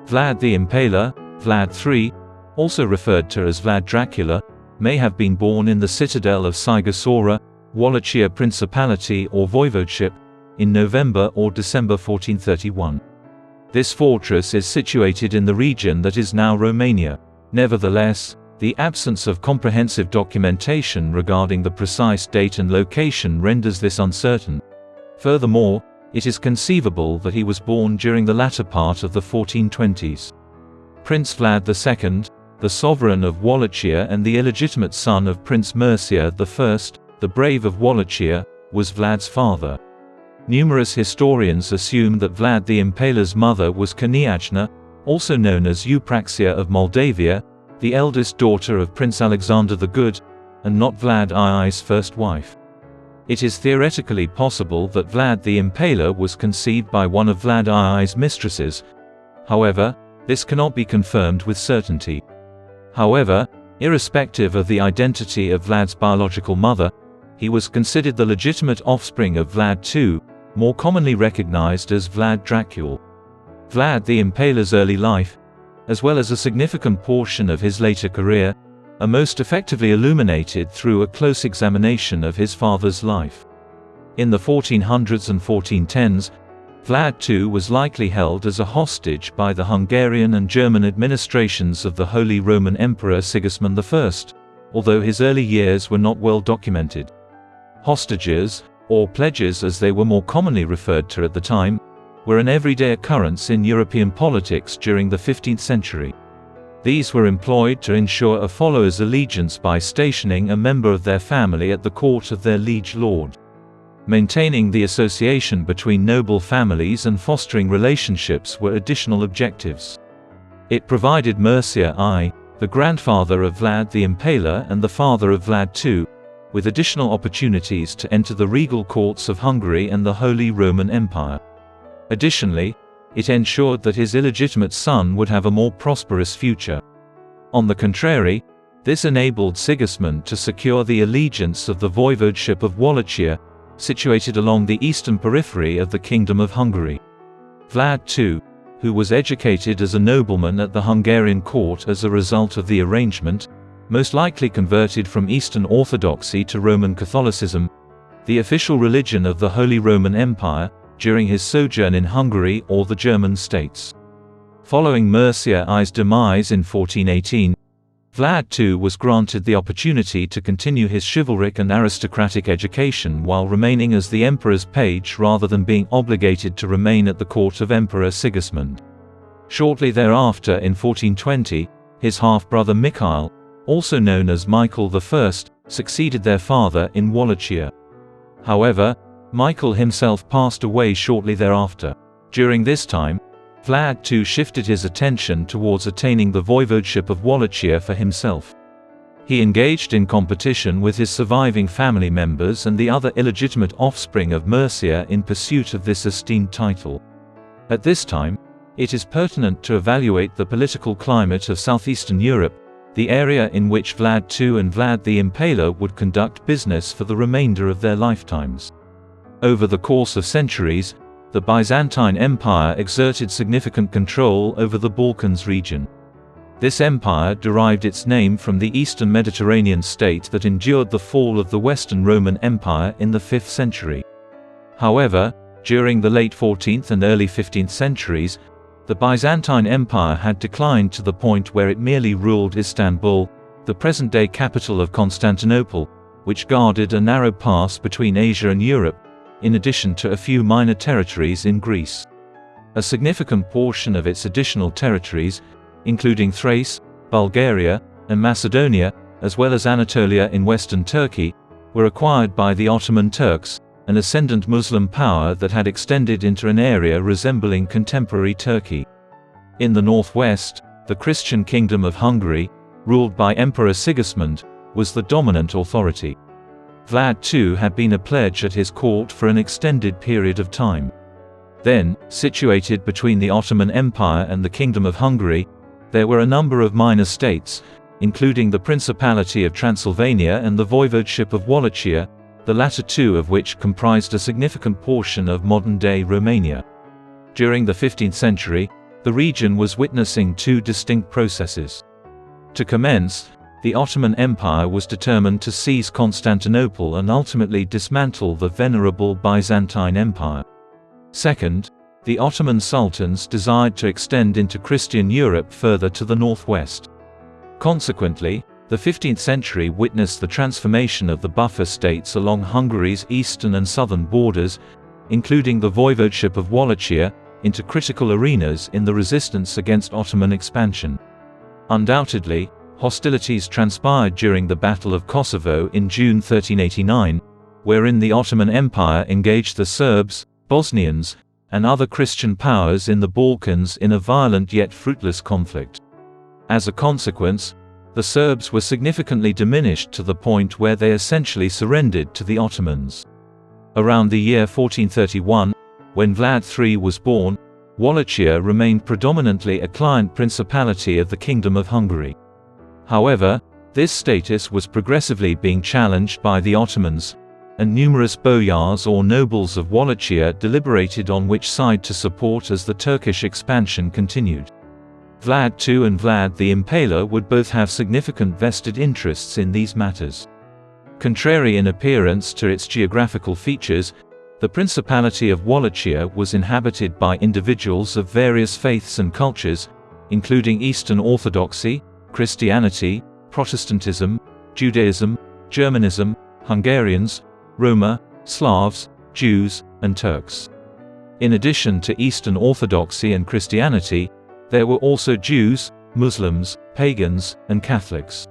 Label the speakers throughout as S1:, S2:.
S1: Vlad the Impaler, Vlad III, also referred to as Vlad Dracula, may have been born in the citadel of Sighisoara, Wallachia Principality or Voivodeship, in November or December 1431. This fortress is situated in the region that is now Romania. Nevertheless, the absence of comprehensive documentation regarding the precise date and location renders this uncertain. Furthermore, it is conceivable that he was born during the latter part of the 1420s. Prince Vlad II, the sovereign of Wallachia and the illegitimate son of Prince Mircea I, the Brave of Wallachia, was Vlad's father. Numerous historians assume that Vlad the Impaler's mother was Kniazna, also known as Eupraxia of Moldavia, the eldest daughter of Prince Alexander the Good, and not Vlad II's first wife. It is theoretically possible that Vlad the Impaler was conceived by one of Vlad II's mistresses. However, this cannot be confirmed with certainty. However, irrespective of the identity of Vlad's biological mother, he was considered the legitimate offspring of Vlad II, more commonly recognized as Vlad Dracula. Vlad the Impaler's early life, as well as a significant portion of his later career, are most effectively illuminated through a close examination of his father's life. In the 1400s and 1410s, Vlad II was likely held as a hostage by the Hungarian and German administrations of the Holy Roman Emperor Sigismund I, although his early years were not well documented. Hostages, or pledges as they were more commonly referred to at the time, were an everyday occurrence in European politics during the 15th century. These were employed to ensure a follower's allegiance by stationing a member of their family at the court of their liege lord. Maintaining the association between noble families and fostering relationships were additional objectives. It provided Mircea I, the grandfather of Vlad the Impaler and the father of Vlad II, with additional opportunities to enter the regal courts of Hungary and the Holy Roman Empire. Additionally, it ensured that his illegitimate son would have a more prosperous future. On the contrary, this enabled Sigismund to secure the allegiance of the voivodeship of Wallachia, situated along the eastern periphery of the Kingdom of Hungary. Vlad II, who was educated as a nobleman at the Hungarian court as a result of the arrangement, most likely converted from Eastern Orthodoxy to Roman Catholicism, the official religion of the Holy Roman Empire, during his sojourn in Hungary or the German states. Following Mircea I's demise in 1418, Vlad II was granted the opportunity to continue his chivalric and aristocratic education while remaining as the emperor's page rather than being obligated to remain at the court of Emperor Sigismund. Shortly thereafter in 1420, his half-brother Mikhail, also known as Michael I, succeeded their father in Wallachia. However, Michael himself passed away shortly thereafter. During this time, Vlad II shifted his attention towards attaining the voivodeship of Wallachia for himself. He engaged in competition with his surviving family members and the other illegitimate offspring of Mircea in pursuit of this esteemed title. At this time, it is pertinent to evaluate the political climate of southeastern Europe, the area in which Vlad II and Vlad the Impaler would conduct business for the remainder of their lifetimes. Over the course of centuries, the Byzantine Empire exerted significant control over the Balkans region. This empire derived its name from the eastern Mediterranean state that endured the fall of the Western Roman Empire in the 5th century. However, during the late 14th and early 15th centuries, the Byzantine Empire had declined to the point where it merely ruled Istanbul, the present-day capital of Constantinople, which guarded a narrow pass between Asia and Europe, in addition to a few minor territories in Greece. A significant portion of its additional territories, including Thrace, Bulgaria, and Macedonia, as well as Anatolia in western Turkey, were acquired by the Ottoman Turks, an ascendant Muslim power that had extended into an area resembling contemporary Turkey. In the northwest, the Christian Kingdom of Hungary, ruled by Emperor Sigismund, was the dominant authority. Vlad II had been a pledge at his court for an extended period of time. Then, situated between the Ottoman Empire and the Kingdom of Hungary, there were a number of minor states, including the Principality of Transylvania and the Voivodeship of Wallachia, the latter two of which comprised a significant portion of modern-day Romania. During the 15th century, the region was witnessing two distinct processes. To commence, the Ottoman Empire was determined to seize Constantinople and ultimately dismantle the venerable Byzantine Empire. Second, the Ottoman sultans desired to extend into Christian Europe further to the northwest. Consequently, the 15th century witnessed the transformation of the buffer states along Hungary's eastern and southern borders, including the voivodeship of Wallachia, into critical arenas in the resistance against Ottoman expansion. Undoubtedly, hostilities transpired during the Battle of Kosovo in June 1389, wherein the Ottoman Empire engaged the Serbs, Bosnians, and other Christian powers in the Balkans in a violent yet fruitless conflict. As a consequence, the Serbs were significantly diminished to the point where they essentially surrendered to the Ottomans. Around the year 1431, when Vlad III was born, Wallachia remained predominantly a client principality of the Kingdom of Hungary. However, this status was progressively being challenged by the Ottomans, and numerous boyars or nobles of Wallachia deliberated on which side to support as the Turkish expansion continued. Vlad II and Vlad the Impaler would both have significant vested interests in these matters. Contrary in appearance to its geographical features, the Principality of Wallachia was inhabited by individuals of various faiths and cultures, including Eastern Orthodoxy, Christianity, Protestantism, Judaism, Germanism, Hungarians, Roma, Slavs, Jews, and Turks. In addition to Eastern Orthodoxy and Christianity, there were also Jews, Muslims, pagans, and Catholics.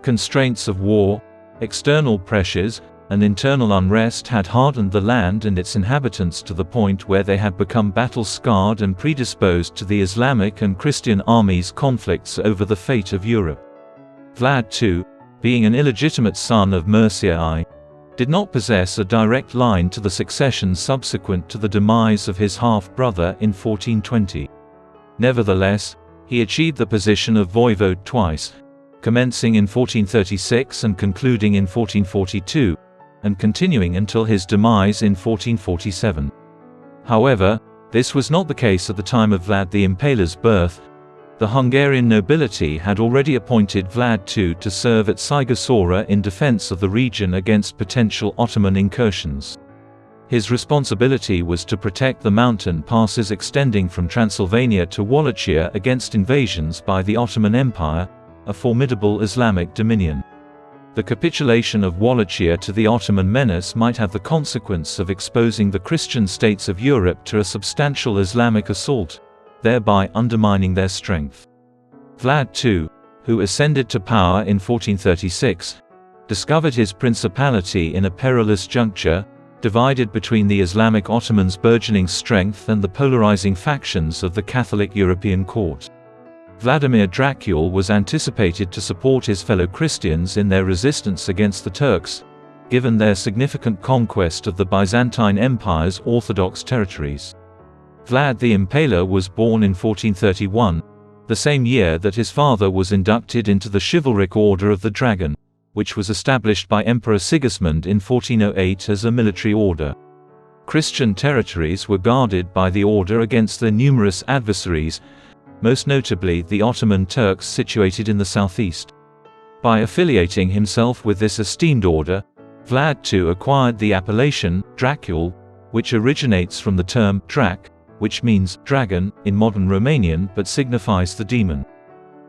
S1: Constraints of war, external pressures, and internal unrest had hardened the land and its inhabitants to the point where they had become battle-scarred and predisposed to the Islamic and Christian armies' conflicts over the fate of Europe. Vlad II, being an illegitimate son of Mircea I, did not possess a direct line to the succession subsequent to the demise of his half-brother in 1420. Nevertheless, he achieved the position of voivode twice, commencing in 1436 and concluding in 1442, and continuing until his demise in 1447. However, this was not the case at the time of Vlad the Impaler's birth. The Hungarian nobility had already appointed Vlad II to serve at Sighisoara in defense of the region against potential Ottoman incursions. His responsibility was to protect the mountain passes extending from Transylvania to Wallachia against invasions by the Ottoman Empire, a formidable Islamic dominion. The capitulation of Wallachia to the Ottoman menace might have the consequence of exposing the Christian states of Europe to a substantial Islamic assault, thereby undermining their strength. Vlad II, who ascended to power in 1436, discovered his principality in a perilous juncture, divided between the Islamic Ottomans' burgeoning strength and the polarizing factions of the Catholic European court. Vladimir Dracula was anticipated to support his fellow Christians in their resistance against the Turks, given their significant conquest of the Byzantine Empire's Orthodox territories. Vlad the Impaler was born in 1431, the same year that his father was inducted into the chivalric Order of the Dragon, which was established by Emperor Sigismund in 1408 as a military order. Christian territories were guarded by the order against their numerous adversaries, most notably the Ottoman Turks situated in the southeast. By affiliating himself with this esteemed order, Vlad II acquired the appellation Dracula, which originates from the term drac, which means dragon in modern Romanian but signifies the demon.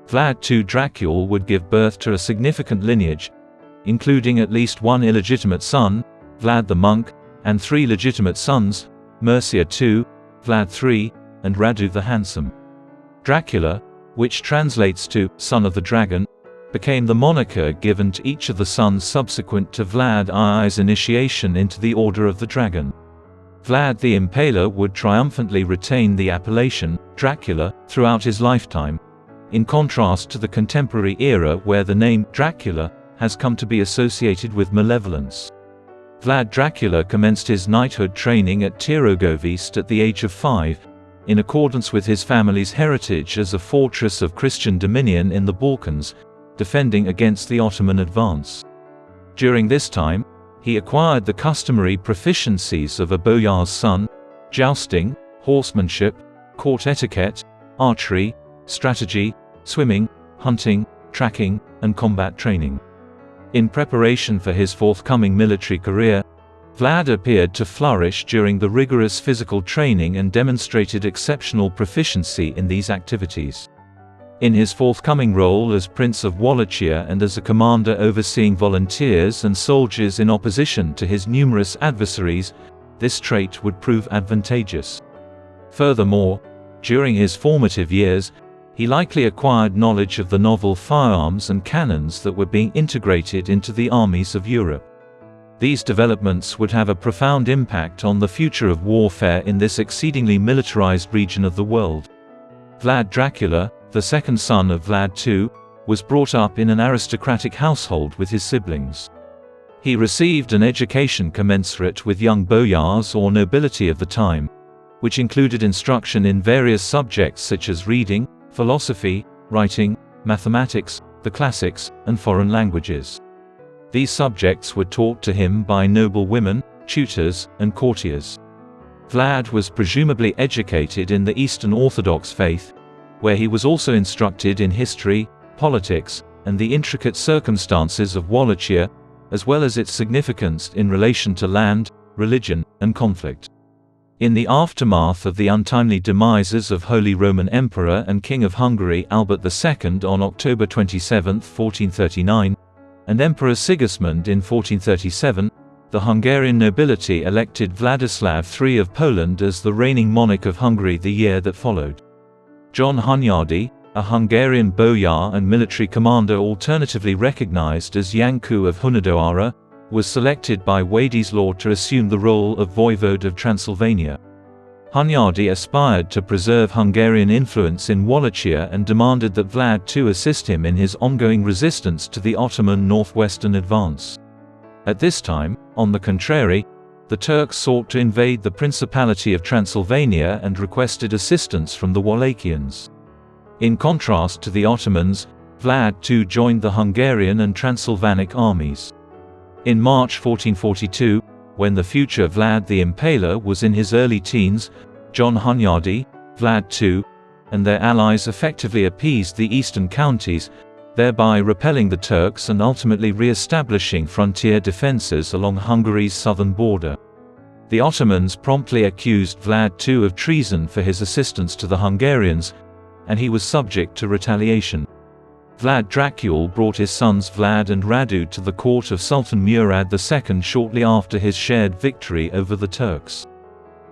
S1: Vlad II Dracula would give birth to a significant lineage, including at least one illegitimate son, Vlad the Monk, and three legitimate sons, Mircea II, Vlad III, and Radu the Handsome. Dracula, which translates to son of the dragon, became the moniker given to each of the sons subsequent to Vlad I's initiation into the Order of the Dragon. Vlad the Impaler would triumphantly retain the appellation Dracula throughout his lifetime, in contrast to the contemporary era where the name Dracula has come to be associated with malevolence. Vlad Dracula commenced his knighthood training at Tirogovist at the age of 5, in accordance with his family's heritage as a fortress of Christian dominion in the Balkans, defending against the Ottoman advance. During this time, he acquired the customary proficiencies of a boyar's son: jousting, horsemanship, court etiquette, archery, strategy, swimming, hunting, tracking, and combat training. In preparation for his forthcoming military career, Vlad appeared to flourish during the rigorous physical training and demonstrated exceptional proficiency in these activities. In his forthcoming role as Prince of Wallachia and as a commander overseeing volunteers and soldiers in opposition to his numerous adversaries, this trait would prove advantageous. Furthermore, during his formative years, he likely acquired knowledge of the novel firearms and cannons that were being integrated into the armies of Europe. These developments would have a profound impact on the future of warfare in this exceedingly militarized region of the world. Vlad Dracula, the second son of Vlad II, was brought up in an aristocratic household with his siblings. He received an education commensurate with young boyars or nobility of the time, which included instruction in various subjects such as reading, philosophy, writing, mathematics, the classics, and foreign languages. These subjects were taught to him by noble women, tutors, and courtiers. Vlad was presumably educated in the Eastern Orthodox faith, where he was also instructed in history, politics, and the intricate circumstances of Wallachia, as well as its significance in relation to land, religion, and conflict. In the aftermath of the untimely demises of Holy Roman Emperor and King of Hungary Albert II on October 27, 1439, and Emperor Sigismund in 1437, the Hungarian nobility elected Vladislav III of Poland as the reigning monarch of Hungary the year that followed. John Hunyadi, a Hungarian boyar and military commander alternatively recognized as Janku of Hunedoara, was selected by Władysław to assume the role of voivode of Transylvania. Hunyadi aspired to preserve Hungarian influence in Wallachia and demanded that Vlad II assist him in his ongoing resistance to the Ottoman northwestern advance. At this time, on the contrary, the Turks sought to invade the Principality of Transylvania and requested assistance from the Wallachians. In contrast to the Ottomans, Vlad II joined the Hungarian and Transylvanic armies. In March 1442, when the future Vlad the Impaler was in his early teens, John Hunyadi, Vlad II, and their allies effectively appeased the eastern counties, thereby repelling the Turks and ultimately re-establishing frontier defences along Hungary's southern border. The Ottomans promptly accused Vlad II of treason for his assistance to the Hungarians, and he was subject to retaliation. Vlad Dracula brought his sons Vlad and Radu to the court of Sultan Murad II shortly after his shared victory over the Turks.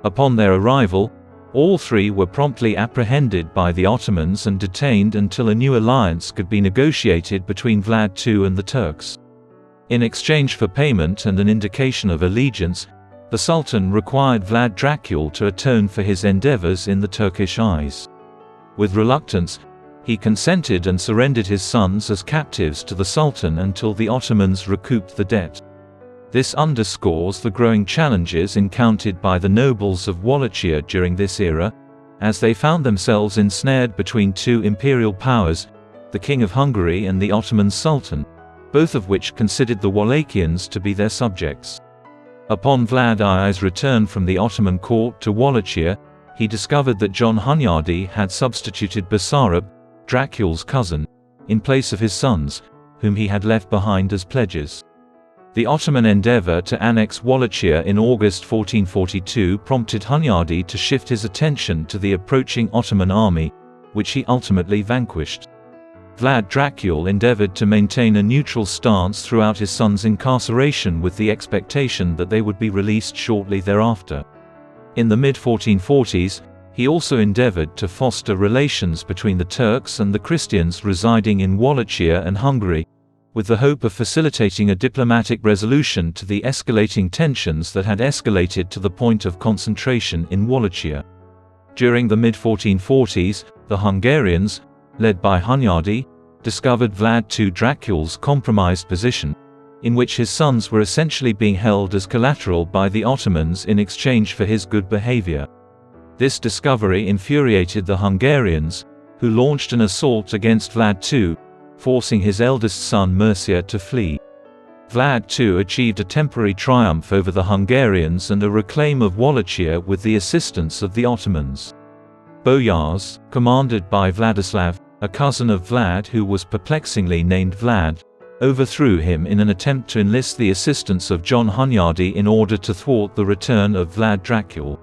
S1: Upon their arrival, all three were promptly apprehended by the Ottomans and detained until a new alliance could be negotiated between Vlad II and the Turks. In exchange for payment and an indication of allegiance, the Sultan required Vlad Dracula to atone for his endeavors in the Turkish eyes. With reluctance, he consented and surrendered his sons as captives to the Sultan until the Ottomans recouped the debt. This underscores the growing challenges encountered by the nobles of Wallachia during this era, as they found themselves ensnared between two imperial powers, the King of Hungary and the Ottoman Sultan, both of which considered the Wallachians to be their subjects. Upon Vlad I's return from the Ottoman court to Wallachia, he discovered that John Hunyadi had substituted Basarab, Dracula's cousin, in place of his sons, whom he had left behind as pledges. The Ottoman endeavor to annex Wallachia in August 1442 prompted Hunyadi to shift his attention to the approaching Ottoman army, which he ultimately vanquished. Vlad Dracula endeavored to maintain a neutral stance throughout his sons' incarceration with the expectation that they would be released shortly thereafter. In the mid-1440s, he also endeavored to foster relations between the Turks and the Christians residing in Wallachia and Hungary, with the hope of facilitating a diplomatic resolution to the escalating tensions that had escalated to the point of concentration in Wallachia. During the mid-1440s, the Hungarians, led by Hunyadi, discovered Vlad II Dracula's compromised position, in which his sons were essentially being held as collateral by the Ottomans in exchange for his good behavior. This discovery infuriated the Hungarians, who launched an assault against Vlad II, forcing his eldest son Mircea to flee. Vlad II achieved a temporary triumph over the Hungarians and a reclaim of Wallachia with the assistance of the Ottomans. boyars, commanded by Vladislav, a cousin of Vlad who was perplexingly named Vlad, overthrew him in an attempt to enlist the assistance of John Hunyadi in order to thwart the return of Vlad Dracula.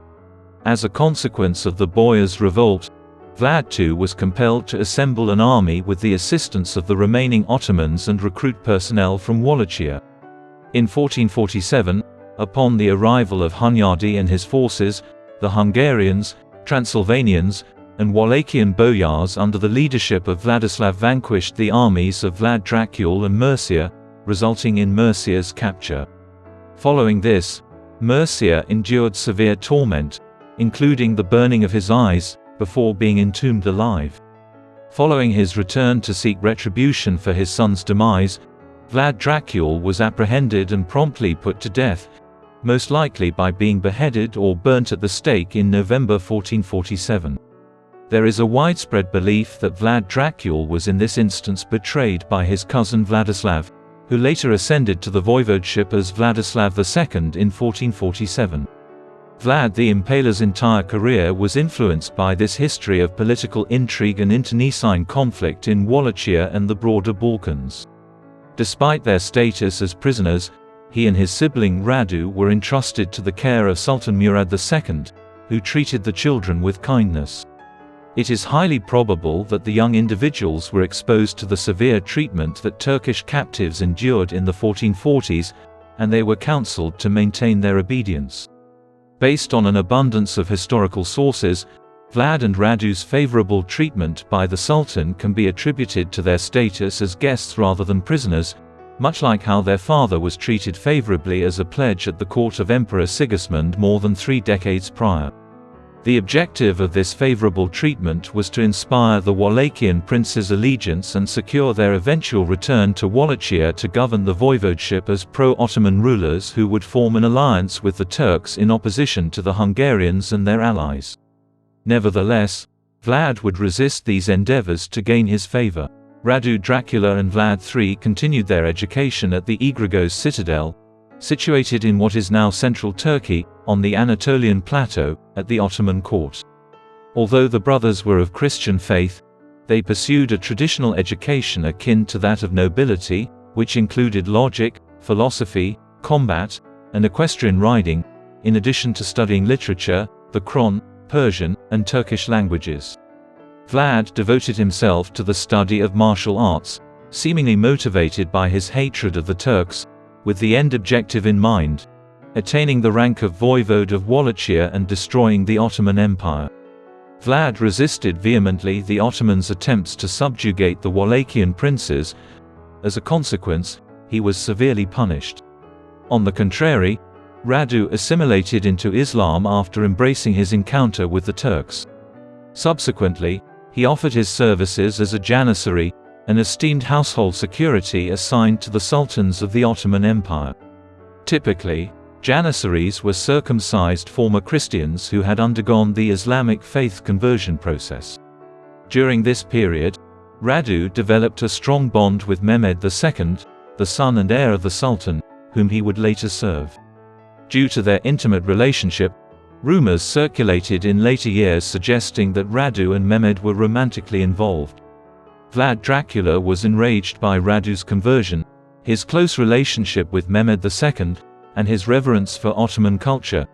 S1: As a consequence of the boyars' revolt, Vlad II was compelled to assemble an army with the assistance of the remaining Ottomans and recruit personnel from Wallachia. In 1447, upon the arrival of Hunyadi and his forces, the Hungarians, Transylvanians, and Wallachian boyars under the leadership of Vladislav vanquished the armies of Vlad Dracula and Mercia, resulting in Mercia's capture. Following this, Mercia endured severe torment, including the burning of his eyes, before being entombed alive. Following his return to seek retribution for his son's demise, Vlad Dracula was apprehended and promptly put to death, most likely by being beheaded or burnt at the stake in November 1447. There is a widespread belief that Vlad Dracula was in this instance betrayed by his cousin Vladislav, who later ascended to the voivodeship as Vladislav II in 1447. Vlad the Impaler's entire career was influenced by this history of political intrigue and internecine conflict in Wallachia and the broader Balkans. Despite their status as prisoners, he and his sibling Radu were entrusted to the care of Sultan Murad II, who treated the children with kindness. It is highly probable that the young individuals were exposed to the severe treatment that Turkish captives endured in the 1440s, and they were counseled to maintain their obedience. Based on an abundance of historical sources, Vlad and Radu's favorable treatment by the Sultan can be attributed to their status as guests rather than prisoners, much like how their father was treated favorably as a pledge at the court of Emperor Sigismund more than 3 decades prior. The objective of this favorable treatment was to inspire the Wallachian princes' allegiance and secure their eventual return to Wallachia to govern the voivodeship as pro-Ottoman rulers who would form an alliance with the Turks in opposition to the Hungarians and their allies. Nevertheless, Vlad would resist these endeavors to gain his favor. Radu Dracula and Vlad III continued their education at the Igorgos citadel, situated in what is now central Turkey, on the Anatolian plateau, at the Ottoman court. Although the brothers were of Christian faith, they pursued a traditional education akin to that of nobility, which included logic, philosophy, combat, and equestrian riding, in addition to studying literature, the Quran, Persian, and Turkish languages. Vlad devoted himself to the study of martial arts, seemingly motivated by his hatred of the Turks, with the end objective in mind: attaining the rank of voivode of Wallachia and destroying the Ottoman Empire. Vlad resisted vehemently the Ottomans' attempts to subjugate the Wallachian princes. As a consequence, he was severely punished. On the contrary, Radu assimilated into Islam after embracing his encounter with the Turks. Subsequently, he offered his services as a janissary, an esteemed household security assigned to the sultans of the Ottoman Empire. Typically, janissaries were circumcised former Christians who had undergone the Islamic faith conversion process. During this period, Radu developed a strong bond with Mehmed II, the son and heir of the Sultan, whom he would later serve. Due to their intimate relationship, rumors circulated in later years suggesting that Radu and Mehmed were romantically involved. Vlad Dracula was enraged by Radu's conversion, his close relationship with Mehmed II, and his reverence for Ottoman culture.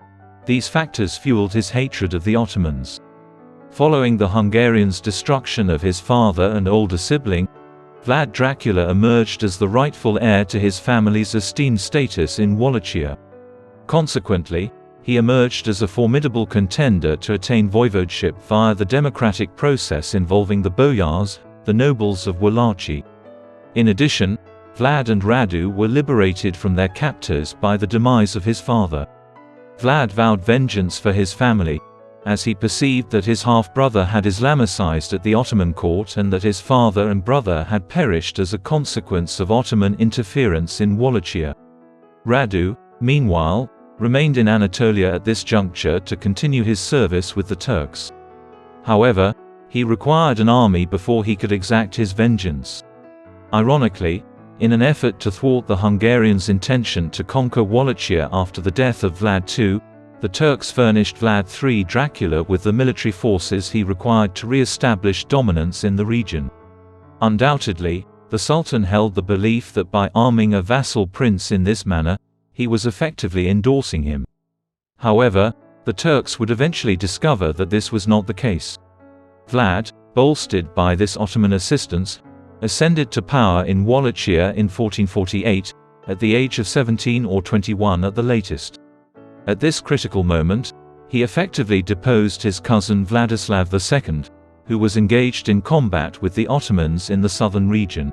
S1: These factors fueled his hatred of the Ottomans. Following the Hungarians' destruction of his father and older sibling, Vlad Dracula emerged as the rightful heir to his family's esteemed status in Wallachia. Consequently, he emerged as a formidable contender to attain voivodeship via the democratic process involving the boyars, the nobles of Wallachia. In addition, Vlad and Radu were liberated from their captors by the demise of his father. Vlad vowed vengeance for his family, as he perceived that his half-brother had Islamicized at the Ottoman court and that his father and brother had perished as a consequence of Ottoman interference in Wallachia. Radu, meanwhile, remained in Anatolia at this juncture to continue his service with the Turks. However, he required an army before he could exact his vengeance. Ironically, in an effort to thwart the Hungarians' intention to conquer Wallachia after the death of Vlad II, the Turks furnished Vlad III Dracula with the military forces he required to re-establish dominance in the region. Undoubtedly, the Sultan held the belief that by arming a vassal prince in this manner, he was effectively endorsing him. However, the Turks would eventually discover that this was not the case. Vlad, bolstered by this Ottoman assistance, ascended to power in Wallachia in 1448, at the age of 17 or 21 at the latest. At this critical moment, he effectively deposed his cousin Vladislav II, who was engaged in combat with the Ottomans in the southern region.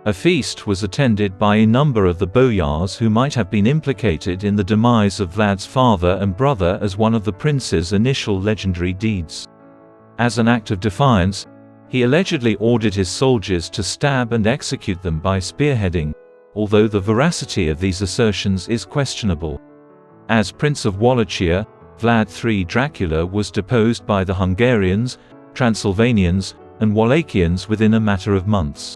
S1: A feast was attended by a number of the boyars who might have been implicated in the demise of Vlad's father and brother as one of the prince's initial legendary deeds. As an act of defiance, he allegedly ordered his soldiers to stab and execute them by spearheading, although the veracity of these assertions is questionable. As Prince of Wallachia, Vlad III Dracula was deposed by the Hungarians, Transylvanians, and Wallachians within a matter of months.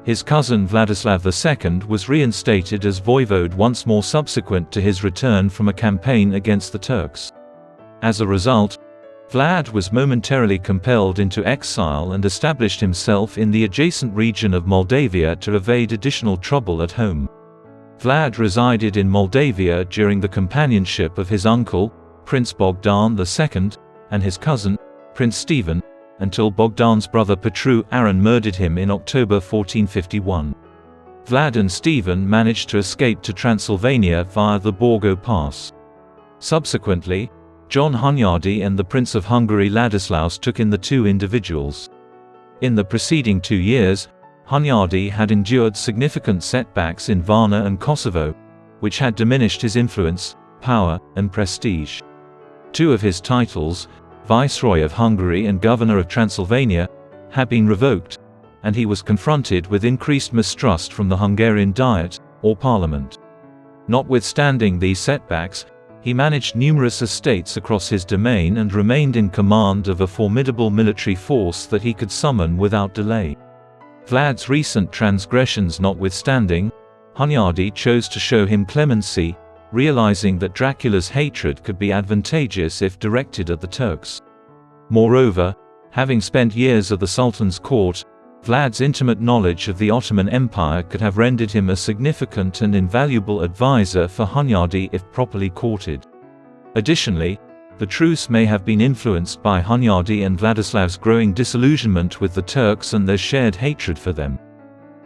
S1: His cousin Vladislav II was reinstated as voivode once more subsequent to his return from a campaign against the Turks. As a result, Vlad was momentarily compelled into exile and established himself in the adjacent region of Moldavia to evade additional trouble at home. Vlad resided in Moldavia during the companionship of his uncle, Prince Bogdan II, and his cousin, Prince Stephen, until Bogdan's brother Petru Aron murdered him in October 1451. Vlad and Stephen managed to escape to Transylvania via the Borgo Pass. Subsequently, John Hunyadi and the Prince of Hungary Ladislaus took in the two individuals. In the preceding 2 years, Hunyadi had endured significant setbacks in Varna and Kosovo, which had diminished his influence, power, and prestige. Two of his titles, Viceroy of Hungary and Governor of Transylvania, had been revoked, and he was confronted with increased mistrust from the Hungarian Diet, or Parliament. Notwithstanding these setbacks, he managed numerous estates across his domain and remained in command of a formidable military force that he could summon without delay. Vlad's recent transgressions notwithstanding, Hunyadi chose to show him clemency, realizing that Dracula's hatred could be advantageous if directed at the Turks. Moreover, having spent years at the Sultan's court, Vlad's intimate knowledge of the Ottoman Empire could have rendered him a significant and invaluable advisor for Hunyadi if properly courted. Additionally, the truce may have been influenced by Hunyadi and Vladislav's growing disillusionment with the Turks and their shared hatred for them.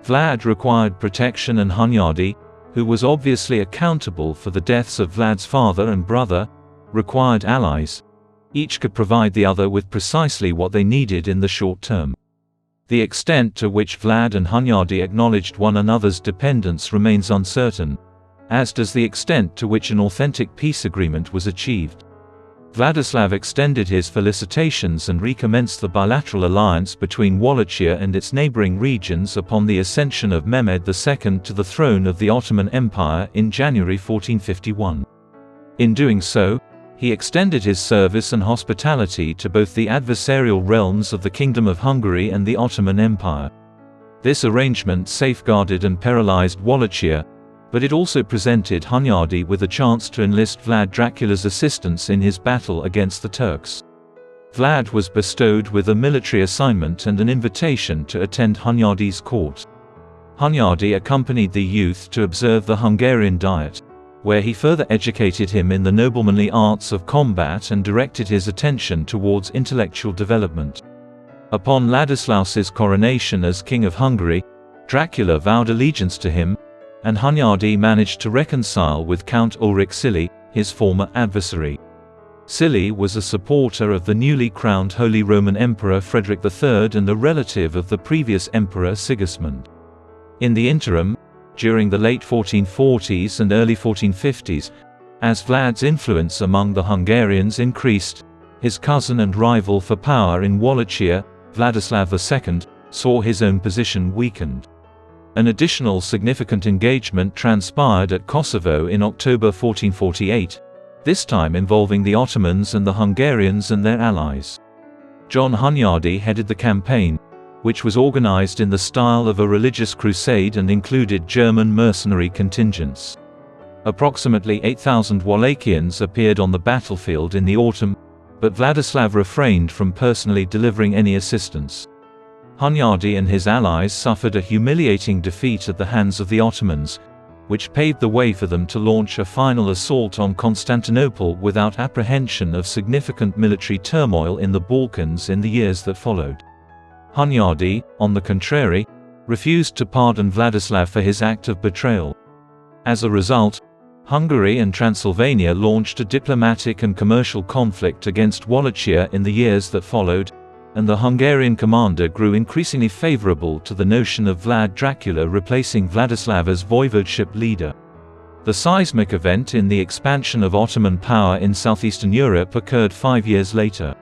S1: Vlad required protection, and Hunyadi, who was obviously accountable for the deaths of Vlad's father and brother, required allies. Each could provide the other with precisely what they needed in the short term. The extent to which Vlad and Hunyadi acknowledged one another's dependence remains uncertain, as does the extent to which an authentic peace agreement was achieved. Vladislav extended his felicitations and recommenced the bilateral alliance between Wallachia and its neighboring regions upon the ascension of Mehmed II to the throne of the Ottoman Empire in January 1451. In doing so, he extended his service and hospitality to both the adversarial realms of the Kingdom of Hungary and the Ottoman Empire. This arrangement safeguarded and paralyzed Wallachia, but it also presented Hunyadi with a chance to enlist Vlad Dracula's assistance in his battle against the Turks. Vlad was bestowed with a military assignment and an invitation to attend Hunyadi's court. Hunyadi accompanied the youth to observe the Hungarian Diet, where he further educated him in the noblemanly arts of combat and directed his attention towards intellectual development. Upon Ladislaus's coronation as King of Hungary, Dracula vowed allegiance to him, and Hunyadi managed to reconcile with Count Ulrich Cilli, his former adversary. Cilli was a supporter of the newly crowned Holy Roman Emperor Frederick III and a relative of the previous Emperor Sigismund. In the interim, during the late 1440s and early 1450s, as Vlad's influence among the Hungarians increased, his cousin and rival for power in Wallachia, Vladislav II, saw his own position weakened. An additional significant engagement transpired at Kosovo in October 1448, this time involving the Ottomans and the Hungarians and their allies. John Hunyadi headed the campaign, which was organized in the style of a religious crusade and included German mercenary contingents. Approximately 8,000 Wallachians appeared on the battlefield in the autumn, but Vladislav refrained from personally delivering any assistance. Hunyadi and his allies suffered a humiliating defeat at the hands of the Ottomans, which paved the way for them to launch a final assault on Constantinople without apprehension of significant military turmoil in the Balkans in the years that followed. Hunyadi, on the contrary, refused to pardon Vladislav for his act of betrayal. As a result, Hungary and Transylvania launched a diplomatic and commercial conflict against Wallachia in the years that followed, and the Hungarian commander grew increasingly favorable to the notion of Vlad Dracula replacing Vladislav as voivodeship leader. The seismic event in the expansion of Ottoman power in southeastern Europe occurred 5 years later.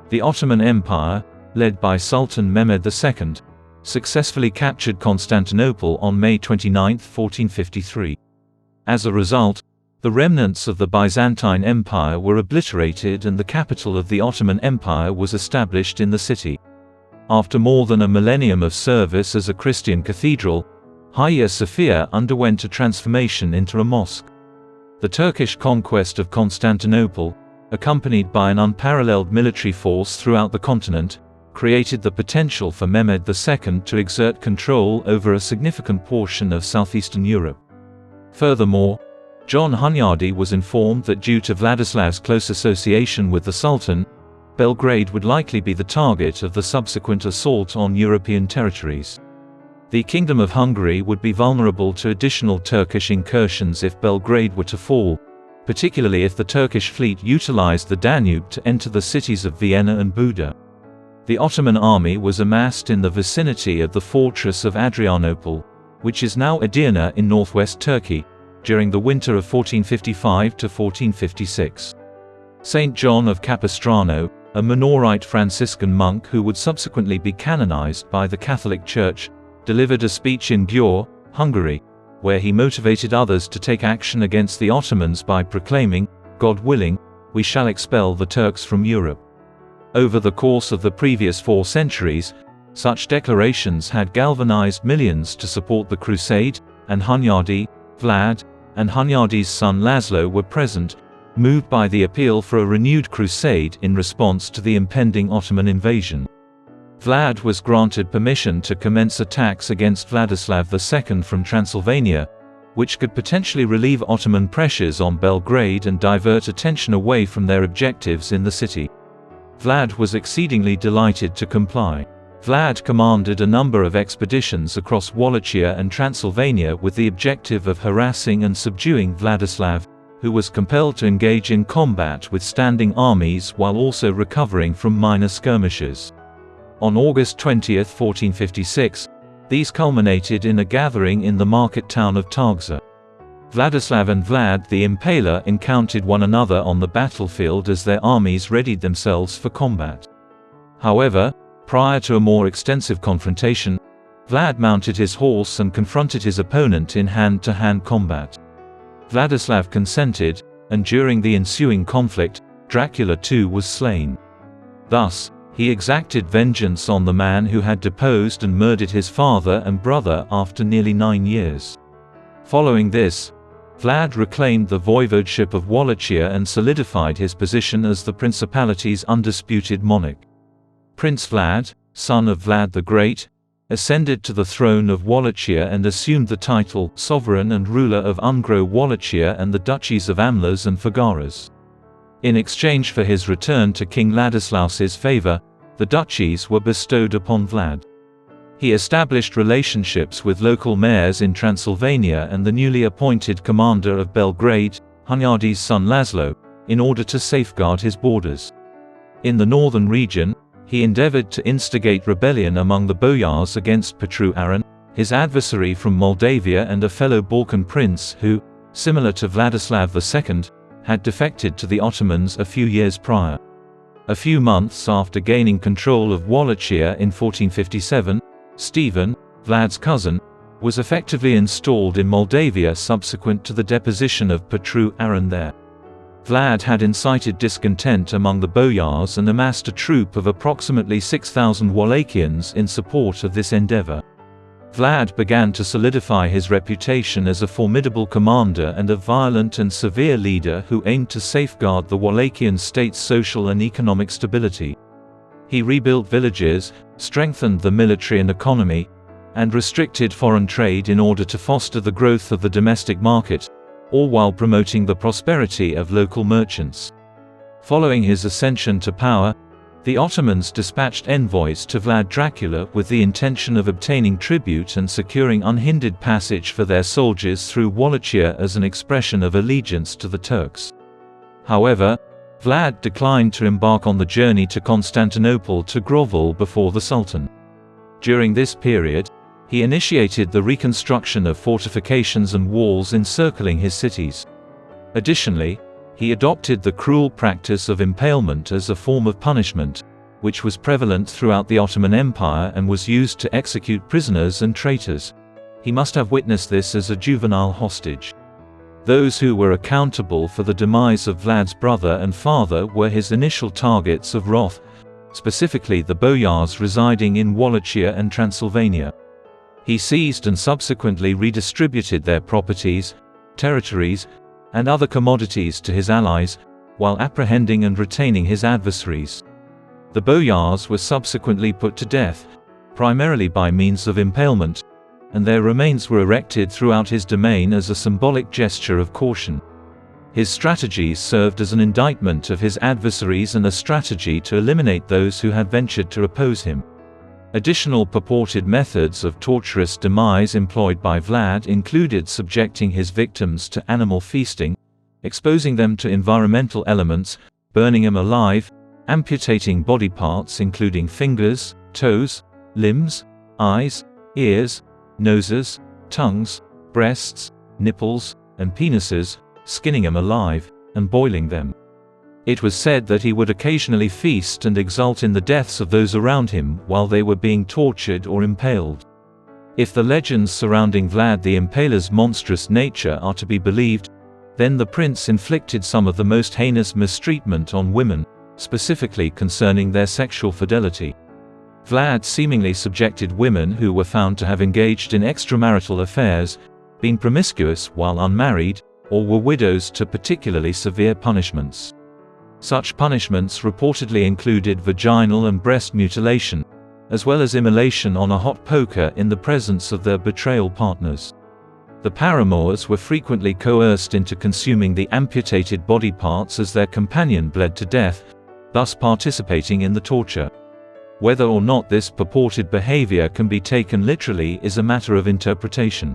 S1: The Ottoman Empire, led by Sultan Mehmed II, successfully captured Constantinople on May 29, 1453. As a result, the remnants of the Byzantine Empire were obliterated and the capital of the Ottoman Empire was established in the city. After more than a millennium of service as a Christian cathedral, Hagia Sophia underwent a transformation into a mosque. The Turkish conquest of Constantinople, accompanied by an unparalleled military force throughout the continent, created the potential for Mehmed II to exert control over a significant portion of southeastern Europe. Furthermore, John Hunyadi was informed that due to Vladislav's close association with the Sultan, Belgrade would likely be the target of the subsequent assault on European territories. The Kingdom of Hungary would be vulnerable to additional Turkish incursions if Belgrade were to fall, particularly if the Turkish fleet utilized the Danube to enter the cities of Vienna and Buda. The Ottoman army was amassed in the vicinity of the fortress of Adrianople, which is now Edirne in northwest Turkey, during the winter of 1455 to 1456. Saint John of Capistrano, a Minorite Franciscan monk who would subsequently be canonized by the Catholic Church, delivered a speech in Győr, Hungary, where he motivated others to take action against the Ottomans by proclaiming, "God willing, we shall expel the Turks from Europe." Over the course of the previous 4 centuries, such declarations had galvanized millions to support the crusade, and Hunyadi, Vlad, and Hunyadi's son Laszlo were present, moved by the appeal for a renewed crusade in response to the impending Ottoman invasion. Vlad was granted permission to commence attacks against Vladislav II from Transylvania, which could potentially relieve Ottoman pressures on Belgrade and divert attention away from their objectives in the city. Vlad was exceedingly delighted to comply. Vlad commanded a number of expeditions across Wallachia and Transylvania with the objective of harassing and subduing Vladislav, who was compelled to engage in combat with standing armies while also recovering from minor skirmishes. On August 20, 1456, these culminated in a gathering in the market town of Targza. Vladislav and Vlad the Impaler encountered one another on the battlefield as their armies readied themselves for combat. However, prior to a more extensive confrontation, Vlad mounted his horse and confronted his opponent in hand-to-hand combat. Vladislav consented, and during the ensuing conflict, Dracula too was slain. Thus, he exacted vengeance on the man who had deposed and murdered his father and brother after nearly 9 years. Following this, Vlad reclaimed the voivodeship of Wallachia and solidified his position as the principality's undisputed monarch. Prince Vlad, son of Vlad the Great, ascended to the throne of Wallachia and assumed the title sovereign and ruler of Ungro Wallachia and the duchies of Amlers and Fagaras. In exchange for his return to King Ladislaus's favor, the duchies were bestowed upon Vlad. He established relationships with local mayors in Transylvania and the newly appointed commander of Belgrade, Hunyadi's son Laszlo, in order to safeguard his borders. In the northern region, he endeavored to instigate rebellion among the boyars against Petru Aron, his adversary from Moldavia and a fellow Balkan prince who, similar to Vladislav II, had defected to the Ottomans a few years prior. A few months after gaining control of Wallachia in 1457, Stephen, Vlad's cousin, was effectively installed in Moldavia subsequent to the deposition of Petru Aron there. Vlad had incited discontent among the boyars and amassed a troop of approximately 6,000 Wallachians in support of this endeavor. Vlad began to solidify his reputation as a formidable commander and a violent and severe leader who aimed to safeguard the Wallachian state's social and economic stability. He rebuilt villages, strengthened the military and economy, and restricted foreign trade in order to foster the growth of the domestic market, all while promoting the prosperity of local merchants. Following his ascension to power, the Ottomans dispatched envoys to Vlad Dracula with the intention of obtaining tribute and securing unhindered passage for their soldiers through Wallachia as an expression of allegiance to the Turks. However, Vlad declined to embark on the journey to Constantinople to grovel before the Sultan. During this period, he initiated the reconstruction of fortifications and walls encircling his cities. Additionally, he adopted the cruel practice of impalement as a form of punishment, which was prevalent throughout the Ottoman Empire and was used to execute prisoners and traitors. He must have witnessed this as a juvenile hostage. Those who were accountable for the demise of Vlad's brother and father were his initial targets of wrath, specifically the boyars residing in Wallachia and Transylvania. He seized and subsequently redistributed their properties, territories, and other commodities to his allies, while apprehending and retaining his adversaries. The boyars were subsequently put to death, primarily by means of impalement, and their remains were erected throughout his domain as a symbolic gesture of caution. His strategies served as an indictment of his adversaries and a strategy to eliminate those who had ventured to oppose him. Additional purported methods of torturous demise employed by Vlad included subjecting his victims to animal feasting, exposing them to environmental elements, burning them alive, amputating body parts including fingers, toes, limbs, eyes, ears, noses, tongues, breasts, nipples, and penises, skinning them alive, and boiling them. It was said that he would occasionally feast and exult in the deaths of those around him while they were being tortured or impaled. If the legends surrounding Vlad the Impaler's monstrous nature are to be believed, then the prince inflicted some of the most heinous mistreatment on women, specifically concerning their sexual fidelity. Vlad seemingly subjected women who were found to have engaged in extramarital affairs, been promiscuous while unmarried, or were widows to particularly severe punishments. Such punishments reportedly included vaginal and breast mutilation, as well as immolation on a hot poker in the presence of their betrayal partners. The paramours were frequently coerced into consuming the amputated body parts as their companion bled to death, thus participating in the torture. Whether or not this purported behavior can be taken literally is a matter of interpretation.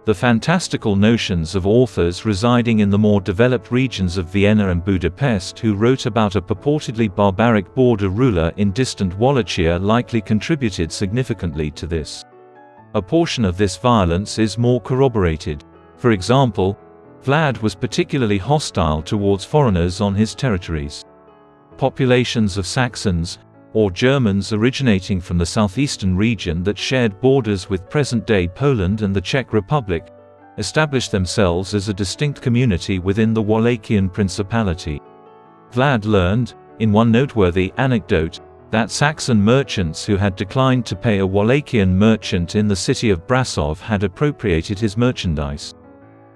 S1: The fantastical notions of authors residing in the more developed regions of Vienna and Budapest who wrote about a purportedly barbaric border ruler in distant Wallachia likely contributed significantly to this. A portion of this violence is more corroborated. For example, Vlad was particularly hostile towards foreigners on his territories. Populations of Saxons, or Germans originating from the southeastern region that shared borders with present-day Poland and the Czech Republic, established themselves as a distinct community within the Wallachian Principality. Vlad learned, in one noteworthy anecdote, that Saxon merchants who had declined to pay a Wallachian merchant in the city of Brasov had appropriated his merchandise.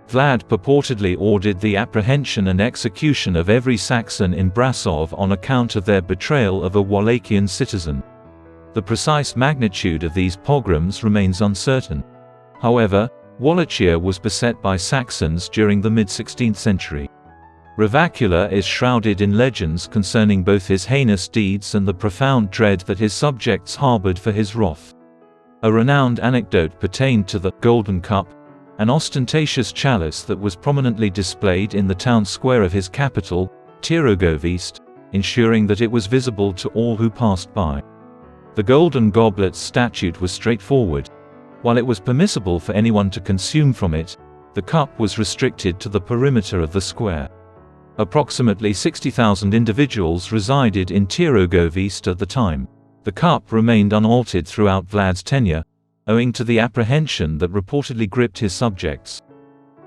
S1: Vlad purportedly ordered the apprehension and execution of every Saxon in Brasov on account of their betrayal of a Wallachian citizen. The precise magnitude of these pogroms remains uncertain. However, Wallachia was beset by Saxons during the mid-16th century. Dracula is shrouded in legends concerning both his heinous deeds and the profound dread that his subjects harbored for his wrath. A renowned anecdote pertained to the Golden Cup, an ostentatious chalice that was prominently displayed in the town square of his capital, Tirogovest, ensuring that it was visible to all who passed by. The golden goblet's statute was straightforward. While it was permissible for anyone to consume from it, the cup was restricted to the perimeter of the square. Approximately 60,000 individuals resided in Tirogovest at the time. The cup remained unaltered throughout Vlad's tenure, owing to the apprehension that reportedly gripped his subjects.